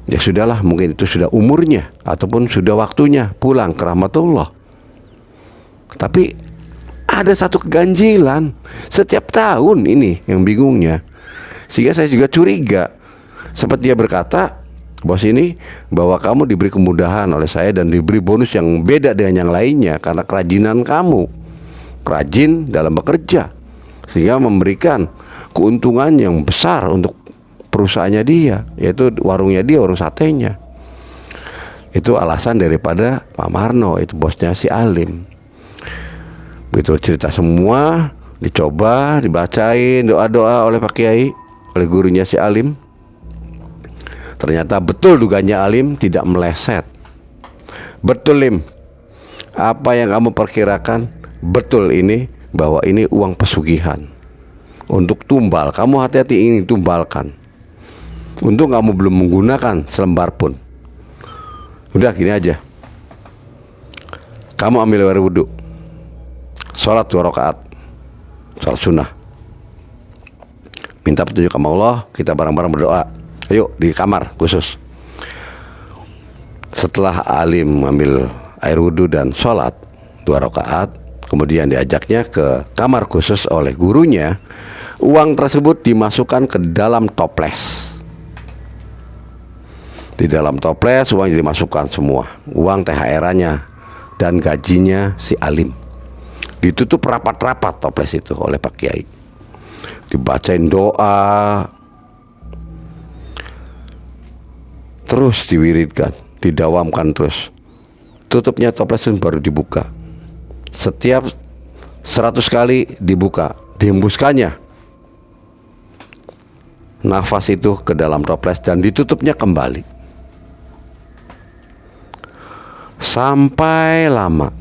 ya sudahlah, mungkin itu sudah umurnya ataupun sudah waktunya pulang ke rahmatullah. Tapi ada satu keganjilan setiap tahun ini yang bingungnya, sehingga saya juga curiga. Sempat dia berkata, bos ini, bahwa kamu diberi kemudahan oleh saya dan diberi bonus yang beda dengan yang lainnya karena kerajinan kamu, rajin dalam bekerja, sehingga memberikan keuntungan yang besar untuk perusahaannya dia, yaitu warungnya dia, warung satenya. Itu alasan daripada Pak Marno, itu bosnya si alim. Begitu cerita semua, dicoba, dibacain doa-doa oleh Pak Kiai, oleh gurunya si alim. Ternyata betul dugaannya alim tidak meleset. Betul Lim, apa yang kamu perkirakan betul ini, bahwa ini uang pesugihan untuk tumbal. Kamu hati-hati, ini tumbalkan. Untung kamu belum menggunakan selembar pun. Udah gini aja, kamu ambil air wudhu, sholat 2 rakaat, sholat sunnah, minta petunjuk sama Allah, kita bareng-bareng berdoa. Ayo di kamar khusus. Setelah alim ambil air wudhu dan sholat 2 rakaat, Kemudian diajaknya ke kamar khusus oleh gurunya. Uang tersebut dimasukkan ke dalam toples. Di dalam toples uang dimasukkan semua, uang THR-nya dan gajinya si Alim. Ditutup rapat-rapat toples itu oleh Pak Kiai. Dibacain doa, terus diwiridkan, didawamkan terus. Tutupnya toples itu baru dibuka. Setiap 100 kali dibuka, dihembuskannya nafas itu ke dalam toples dan ditutupnya kembali. Sampai lama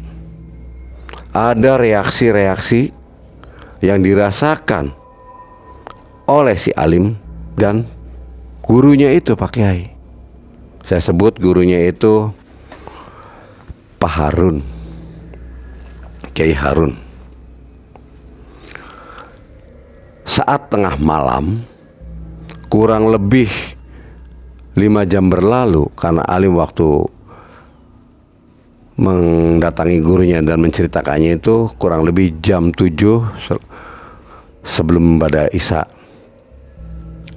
ada reaksi-reaksi yang dirasakan oleh si Alim dan gurunya itu Pak Kiai. Saya sebut gurunya itu Pak Harun, Kiai Harun. Saat tengah malam, kurang lebih 5 jam berlalu, karena Alim waktu mendatangi gurunya dan menceritakannya itu kurang lebih jam 7 sebelum pada Isya.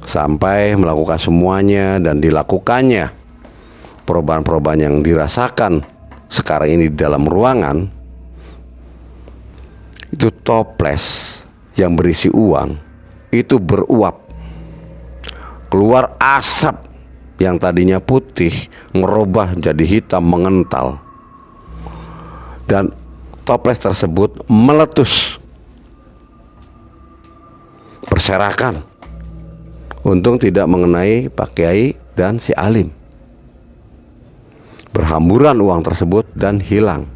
Sampai melakukan semuanya dan dilakukannya perubahan-perubahan yang dirasakan sekarang ini di dalam ruangan, itu toples yang berisi uang itu beruap, keluar asap yang tadinya putih ngerubah jadi hitam mengental, dan toples tersebut meletus berserakan. Untung tidak mengenai Pak Kiai dan si Alim. Berhamburan uang tersebut dan hilang.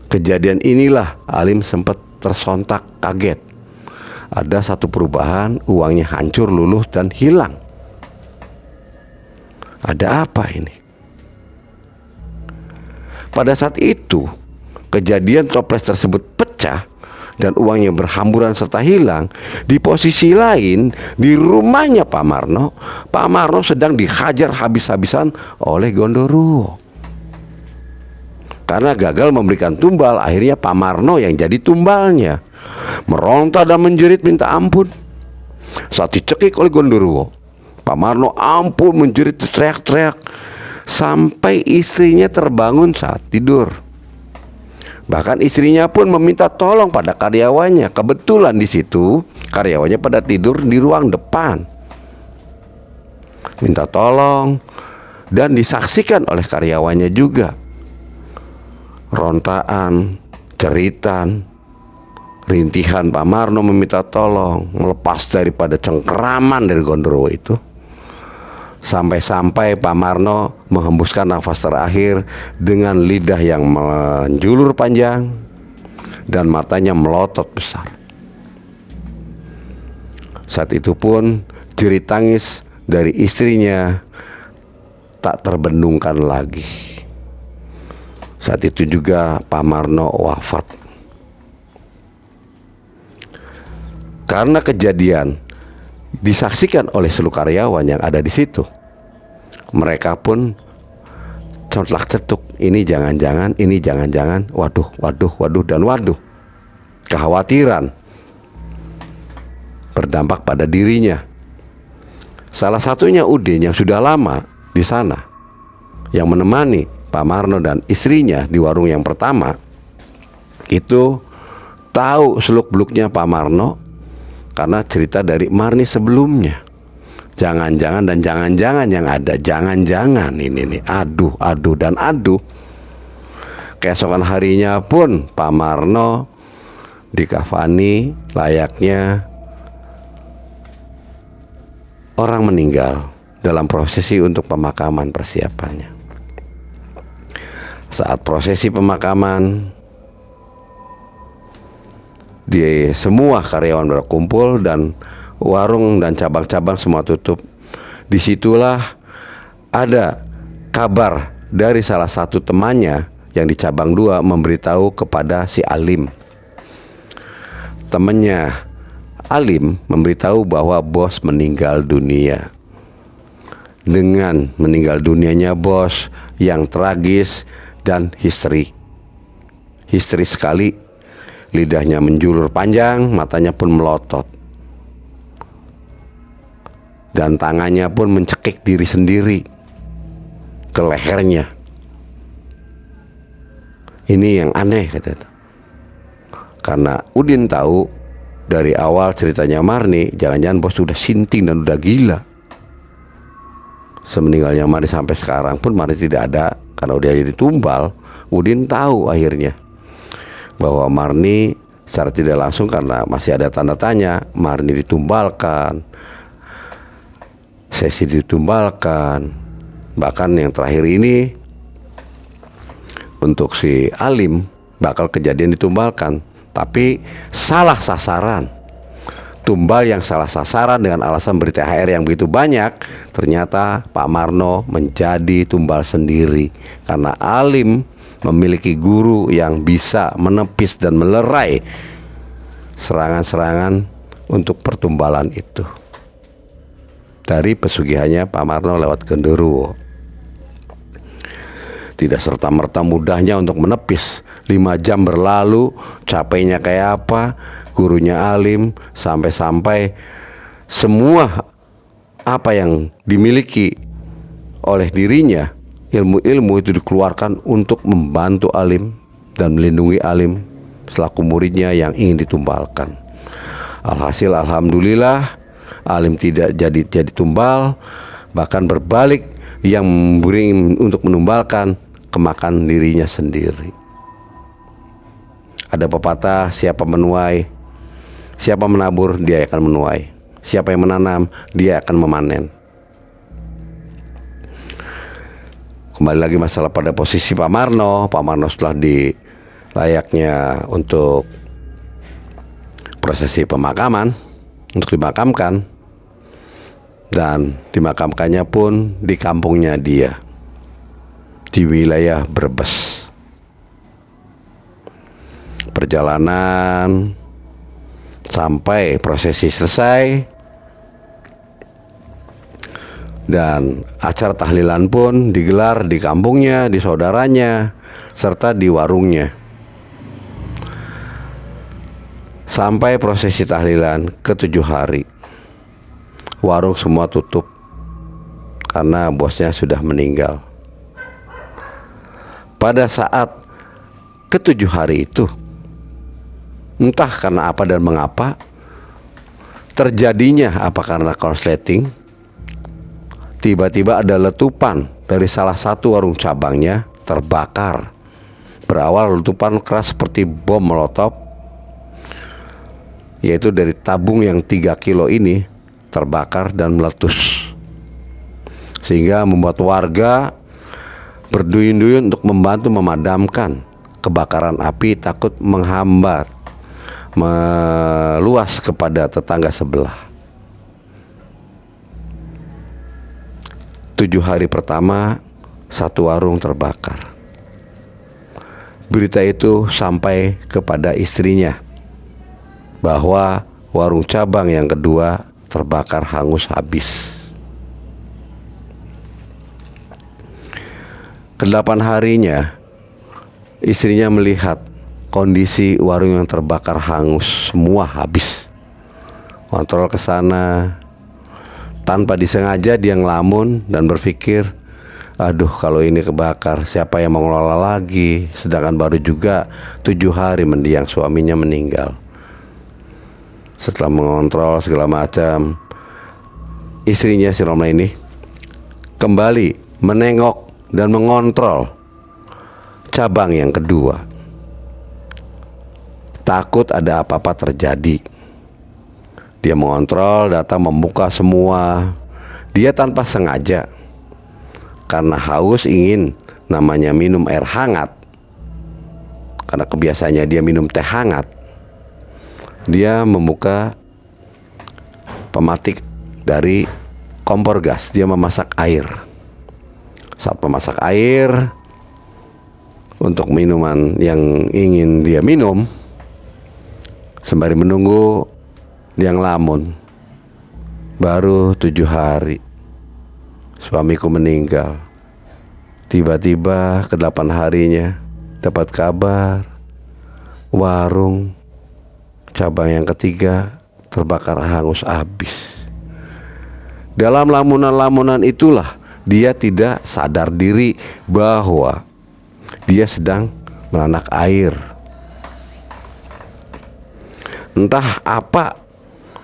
Kejadian inilah Alim sempat tersontak kaget. Ada satu perubahan, uangnya hancur, luluh dan hilang. Ada apa ini? Pada saat itu kejadian toples tersebut pecah dan uangnya berhamburan serta hilang. Di posisi lain, di rumahnya Pak Marno sedang dihajar habis-habisan oleh Gondoruo. Karena gagal memberikan tumbal, akhirnya Pak Marno yang jadi tumbalnya. Meronta dan menjerit minta ampun. Saat dicekik oleh Gondoruo, Pak Marno ampun menjerit, teriak-teriak sampai istrinya terbangun saat tidur. Bahkan istrinya pun meminta tolong pada karyawannya. Kebetulan di situ karyawannya pada tidur di ruang depan. Minta tolong dan disaksikan oleh karyawannya juga. Rontaan, jeritan, rintihan Pak Marno meminta tolong, melepas daripada cengkeraman dari Gondoruo itu. Sampai-sampai Pak Marno menghembuskan nafas terakhir dengan lidah yang menjulur panjang dan matanya melotot besar. Saat itu pun jerit tangis dari istrinya tak terbendungkan lagi. Saat itu juga Pak Marno wafat. Karena kejadian disaksikan oleh seluruh karyawan yang ada di situ, mereka pun cetuk, ini jangan-jangan, ini jangan-jangan, waduh, dan waduh. Kekhawatiran berdampak pada dirinya. Salah satunya Udin yang sudah lama di sana, yang menemani Pak Marno dan istrinya di warung yang pertama, itu tahu seluk-beluknya Pak Marno karena cerita dari Marni sebelumnya. Jangan-jangan dan jangan-jangan yang ada, jangan-jangan ini nih, aduh dan aduh. Keesokan harinya pun Pak Marno dikafani layaknya orang meninggal dalam prosesi untuk pemakaman persiapannya. Saat prosesi pemakaman, di semua karyawan berkumpul dan warung dan cabang-cabang semua tutup. Disitulah ada kabar dari salah satu temannya yang di cabang 2 memberitahu kepada si Alim. Temannya Alim memberitahu bahwa bos meninggal dunia. Dengan meninggal dunianya bos yang tragis dan histeris sekali. Lidahnya menjulur panjang, matanya pun melotot, dan tangannya pun mencekik diri sendiri ke lehernya. Ini yang aneh, kata. Karena Udin tahu dari awal ceritanya Marni, jangan-jangan bos sudah sinting dan udah gila. Semeninggalnya Marni sampai sekarang pun Marni tidak ada, karena udah jadi tumbal. Udin tahu akhirnya bahwa Marni secara tidak langsung, karena masih ada tanda tanya, Marni ditumbalkan, Sesi ditumbalkan, bahkan yang terakhir ini untuk si Alim bakal kejadian ditumbalkan, tapi salah sasaran. Tumbal yang salah sasaran dengan alasan beri THR yang begitu banyak, ternyata Pak Marno menjadi tumbal sendiri karena Alim memiliki guru yang bisa menepis dan melerai serangan-serangan untuk pertumbalan itu dari pesugihannya Pak Marno lewat genderuwo. Tidak serta-merta mudahnya untuk menepis. 5 jam berlalu, capeknya kayak apa, gurunya Alim, sampai-sampai semua apa yang dimiliki oleh dirinya, ilmu-ilmu itu dikeluarkan untuk membantu Alim dan melindungi Alim selaku muridnya yang ingin ditumbalkan. Alhasil alhamdulillah Alim tidak jadi tumbal, bahkan berbalik yang memberi untuk menumbalkan kemakan dirinya sendiri. Ada pepatah, siapa menuai, siapa menabur, dia akan menuai. Siapa yang menanam, dia akan memanen. Kembali lagi masalah pada posisi Pak Marno. Pak Marno setelah layaknya untuk prosesi pemakaman, untuk dimakamkan, dan dimakamkannya pun di kampungnya dia, di wilayah Brebes. Perjalanan sampai prosesi selesai dan acara tahlilan pun digelar di kampungnya, di saudaranya, serta di warungnya. Sampai prosesi tahlilan ke-7 hari, warung semua tutup karena bosnya sudah meninggal. Pada saat ke-7 hari itu, entah karena apa dan mengapa, terjadinya apa karena korsleting, tiba-tiba ada letupan dari salah satu warung cabangnya terbakar. Berawal letupan keras seperti bom molotov, yaitu dari tabung yang 3 kilo ini terbakar dan meletus, sehingga membuat warga berduyun-duyun untuk membantu memadamkan kebakaran api, takut menghambat meluas kepada tetangga sebelah. 7 hari pertama, satu warung terbakar. Berita itu sampai kepada istrinya bahwa warung cabang yang kedua terbakar hangus habis. Ke-8 harinya, istrinya melihat kondisi warung yang terbakar hangus, semua habis. Kontrol ke sana, tanpa disengaja dia ngelamun dan berpikir, aduh kalau ini kebakar siapa yang mengelola lagi, sedangkan baru juga 7 hari mendiang suaminya meninggal. Setelah mengontrol segala macam, istrinya si Romla ini kembali menengok dan mengontrol cabang yang kedua. Takut ada apa-apa terjadi, dia mengontrol, datang membuka semua. Dia tanpa sengaja, karena haus ingin namanya minum air hangat, karena kebiasaannya dia minum teh hangat, dia membuka pematik dari kompor gas. Dia memasak air. Saat memasak air untuk minuman yang ingin dia minum, sembari menunggu, dia ngelamun. Baru 7 hari suamiku meninggal. Tiba-tiba ke-8 harinya dapat kabar warung cabang yang ketiga terbakar hangus habis. Dalam lamunan-lamunan itulah dia tidak sadar diri bahwa dia sedang menanak air. Entah apa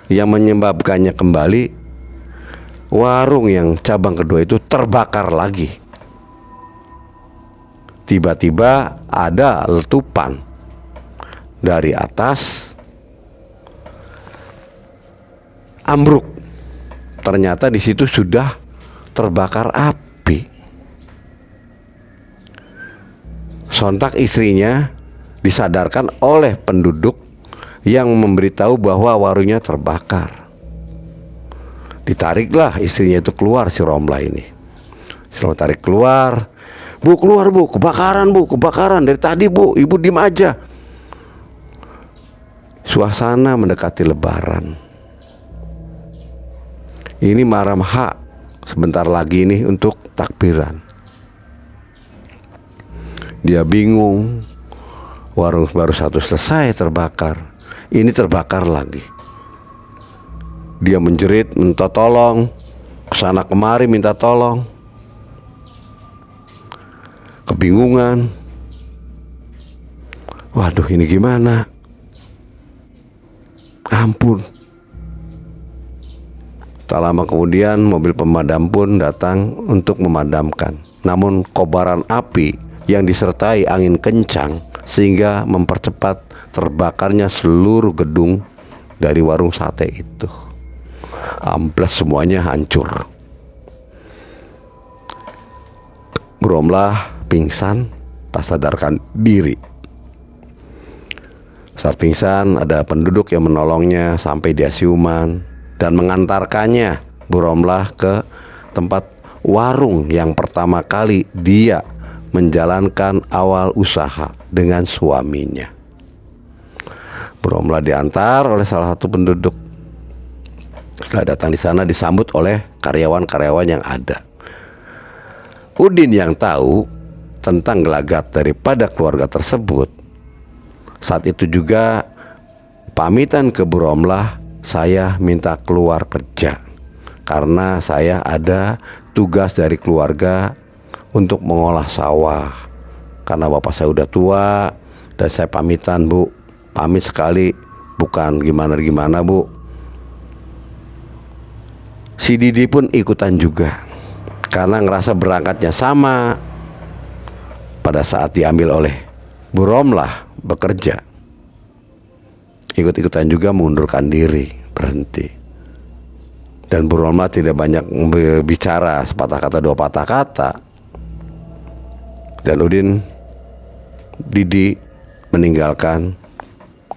yang menyebabkannya kembali warung yang cabang kedua itu terbakar lagi. Tiba-tiba ada letupan dari atas, ambruk. Ternyata di situ sudah terbakar api. Sontak istrinya disadarkan oleh penduduk yang memberitahu bahwa warungnya terbakar. Ditariklah istrinya itu keluar, si Romlah ini. Selalu tarik keluar. Bu, keluar bu, kebakaran bu, kebakaran dari tadi bu, ibu diem aja. Suasana mendekati lebaran. Ini Maramha sebentar lagi nih untuk takbiran. Dia bingung. Warung baru satu selesai terbakar, ini terbakar lagi. Dia menjerit, minta tolong, kesana kemari minta tolong. Kebingungan. Waduh, ini gimana? Ampun. Tak lama kemudian mobil pemadam pun datang untuk memadamkan. Namun kobaran api yang disertai angin kencang sehingga mempercepat terbakarnya seluruh gedung dari warung sate itu. Amplas, semuanya hancur. Bu Romlah pingsan, tak sadarkan diri. Saat pingsan ada penduduk yang menolongnya sampai dia siuman dan mengantarkannya Bu Romlah ke tempat warung yang pertama kali dia menjalankan awal usaha dengan suaminya. Bu Romlah diantar oleh salah satu penduduk. Setelah datang di sana disambut oleh karyawan-karyawan yang ada. Udin yang tahu tentang gelagat daripada keluarga tersebut, saat itu juga pamitan ke Bu Romlah, saya minta keluar kerja karena saya ada tugas dari keluarga untuk mengolah sawah. Karena bapak saya udah tua dan saya pamitan bu, pamit sekali, bukan gimana-gimana bu. Si Didi pun ikutan juga karena ngerasa berangkatnya sama. Pada saat diambil oleh Bu Romlah bekerja, ikut-ikutan juga mengundurkan diri, berhenti. Dan Bu Romlah tidak banyak bicara, sepatah kata dua patah kata. Dan Didi meninggalkan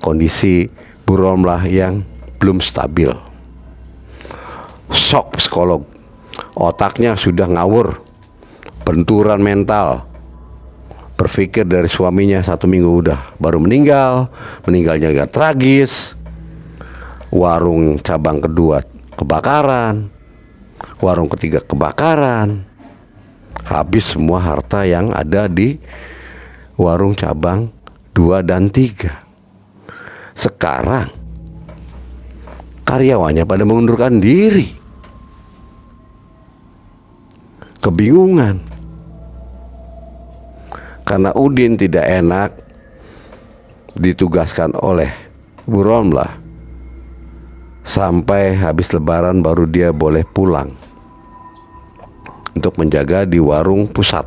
kondisi Bu Romlah yang belum stabil. Shock psikolog, otaknya sudah ngawur, benturan mental. Berpikir dari suaminya 1 minggu udah baru meninggalnya agak tragis. Warung cabang kedua kebakaran, warung ketiga kebakaran. Habis semua harta yang ada di warung cabang 2 dan 3. Sekarang karyawannya pada mengundurkan diri. Kebingungan. Karena Udin tidak enak ditugaskan oleh Bu Romlah, sampai habis lebaran baru dia boleh pulang untuk menjaga di warung pusat,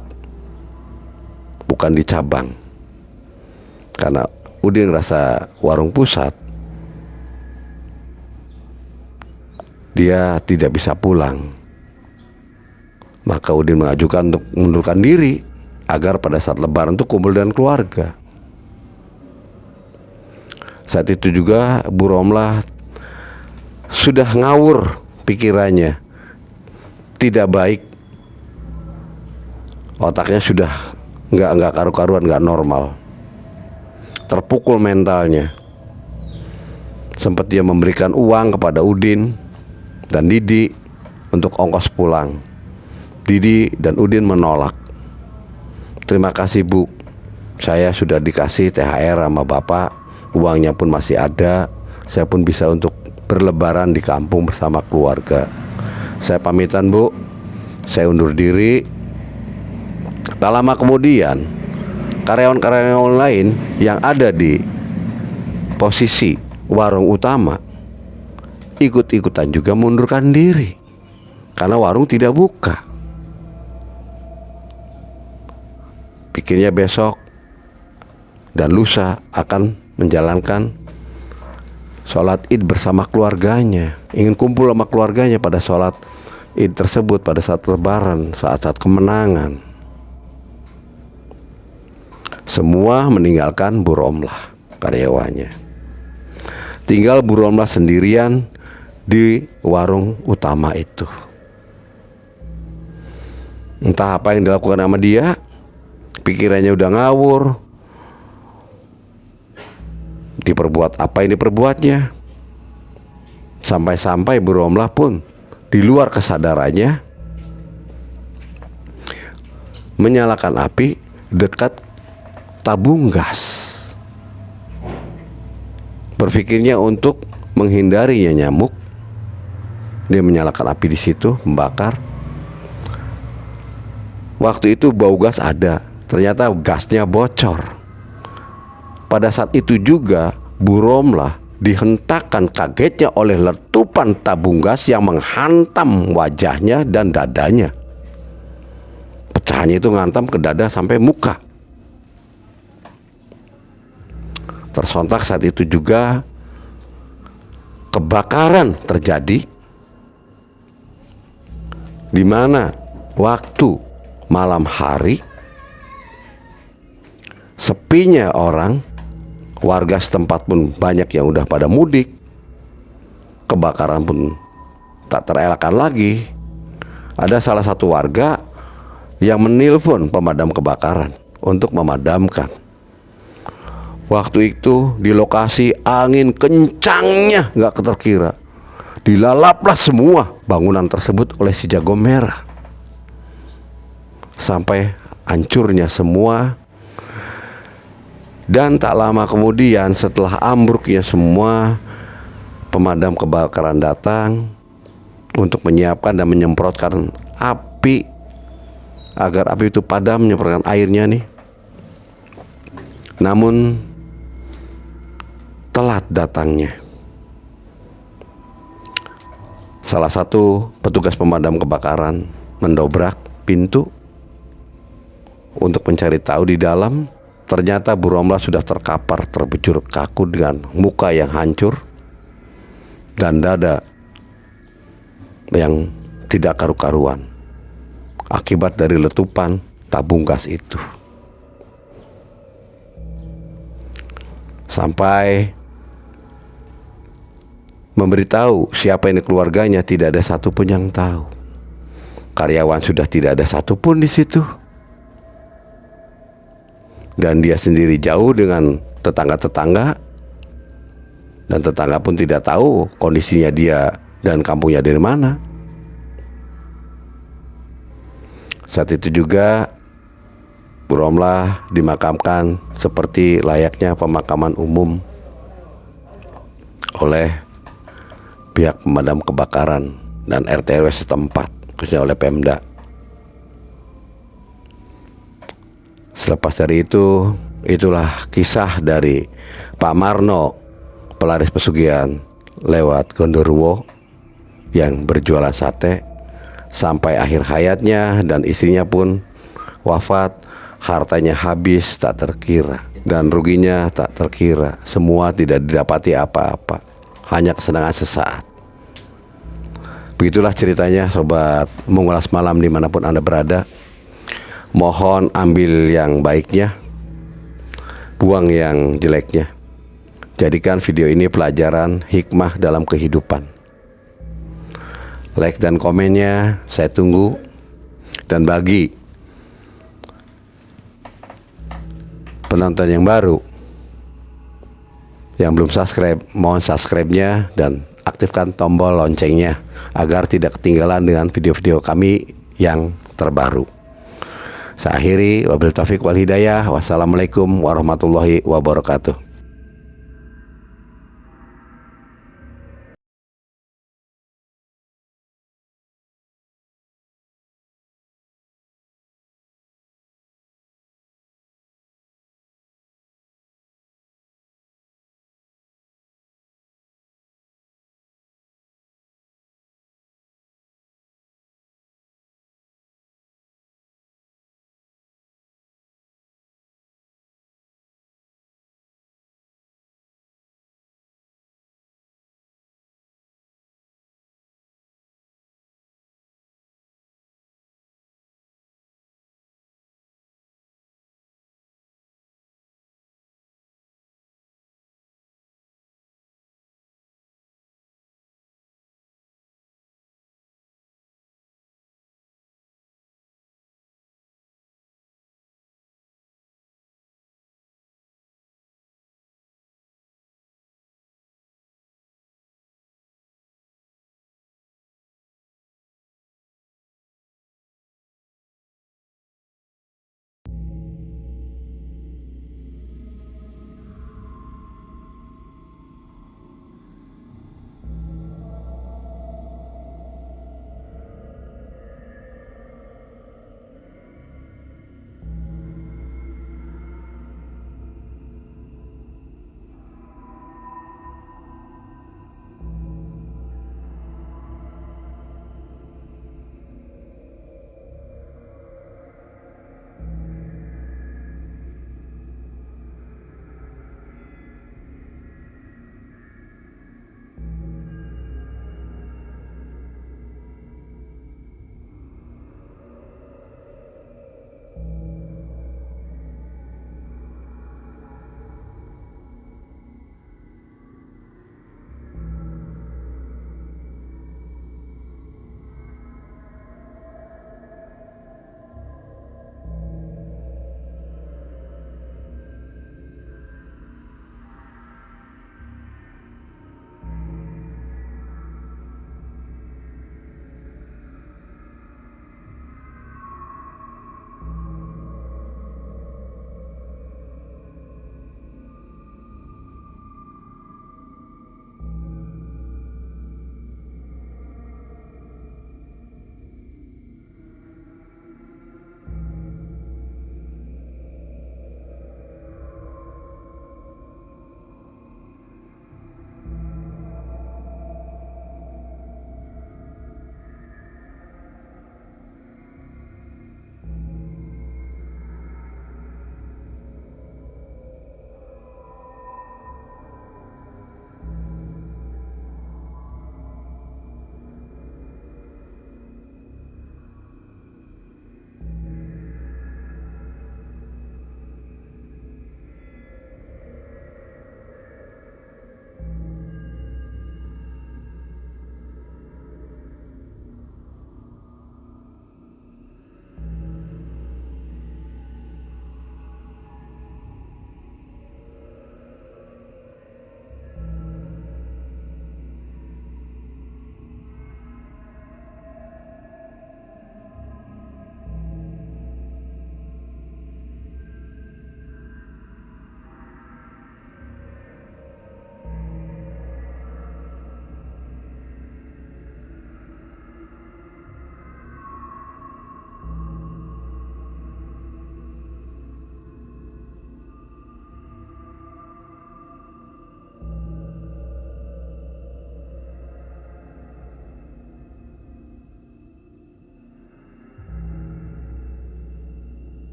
bukan di cabang. Karena Udin rasa warung pusat dia tidak bisa pulang, maka Udin mengajukan untuk mengundurkan diri agar pada saat lebaran itu kumpul dengan keluarga. Saat itu juga Bu Romlah sudah ngawur pikirannya, tidak baik, otaknya sudah nggak karu-karuan, nggak normal, terpukul mentalnya. Sempat dia memberikan uang kepada Udin dan Didi untuk ongkos pulang. Didi dan Udin menolak. Terima kasih bu, Saya sudah dikasih THR sama bapak, uangnya pun masih ada. Saya pun bisa untuk berlebaran di kampung bersama keluarga. Saya pamitan Bu, saya undur diri. Tak lama kemudian, karyawan-karyawan lain yang ada di posisi warung utama ikut-ikutan juga mundurkan diri karena warung tidak buka. Pikirnya besok dan lusa akan menjalankan sholat Id bersama keluarganya, ingin kumpul sama keluarganya pada sholat Id tersebut, pada saat lebaran, saat-saat kemenangan. Semua meninggalkan Bu Romlah, karyawannya. Tinggal Bu Romlah sendirian di warung utama itu. Entah apa yang dilakukan sama dia, pikirannya udah ngawur. Diperbuat apa yang diperbuatnya, sampai-sampai Bu Romlah pun di luar kesadarannya menyalakan api dekat tabung gas. Berpikirnya untuk menghindarinya nyamuk, dia menyalakan api di situ, membakar. Waktu itu bau gas ada, ternyata gasnya bocor. Pada saat itu juga Bu Romlah dihentakkan kagetnya oleh letupan tabung gas yang menghantam wajahnya dan dadanya. Pecahannya itu menghantam ke dada sampai muka. Tersontak saat itu juga kebakaran terjadi, di mana waktu malam hari, sepinya orang, warga setempat pun banyak yang udah pada mudik. Kebakaran pun tak terelakkan lagi. Ada salah satu warga yang menelpon pemadam kebakaran untuk memadamkan. Waktu itu di lokasi angin kencangnya gak terkira. Dilalaplah semua bangunan tersebut oleh si jago merah, sampai hancurnya semua. Dan tak lama kemudian setelah ambruknya semua, pemadam kebakaran datang untuk menyiapkan dan menyemprotkan api agar api itu padam, menyemprotkan airnya nih. Namun telat datangnya. Salah satu petugas pemadam kebakaran mendobrak pintu untuk mencari tahu di dalam. Ternyata Bu Romlah sudah terkapar, terbujur kaku dengan muka yang hancur dan dada yang tidak karu-karuan akibat dari letupan tabung gas itu. Sampai memberitahu siapa ini keluarganya, tidak ada satupun yang tahu. Karyawan sudah tidak ada satupun di situ. Dan dia sendiri jauh dengan tetangga-tetangga, dan tetangga pun tidak tahu kondisinya dia dan kampungnya dari mana. Saat itu juga Bu Romlah dimakamkan seperti layaknya pemakaman umum oleh pihak pemadam kebakaran dan RT RW setempat, khususnya oleh Pemda. Selepas dari itu, itulah kisah dari Pak Marno, pelaris pesugihan lewat Gondoruo yang berjualan sate sampai akhir hayatnya, dan istrinya pun wafat, hartanya habis tak terkira dan ruginya tak terkira. Semua tidak didapati apa-apa, hanya kesenangan sesaat. Begitulah ceritanya Sobat Mengulas Malam dimanapun Anda berada. Mohon ambil yang baiknya, buang yang jeleknya. Jadikan video ini pelajaran hikmah dalam kehidupan. Like dan komennya saya tunggu. Dan bagi penonton yang baru yang belum subscribe, mohon subscribe-nya dan aktifkan tombol loncengnya agar tidak ketinggalan dengan video-video kami yang terbaru. Saya akhiri, wabil taufiq wal hidayah. Wassalamualaikum warahmatullahi wabarakatuh.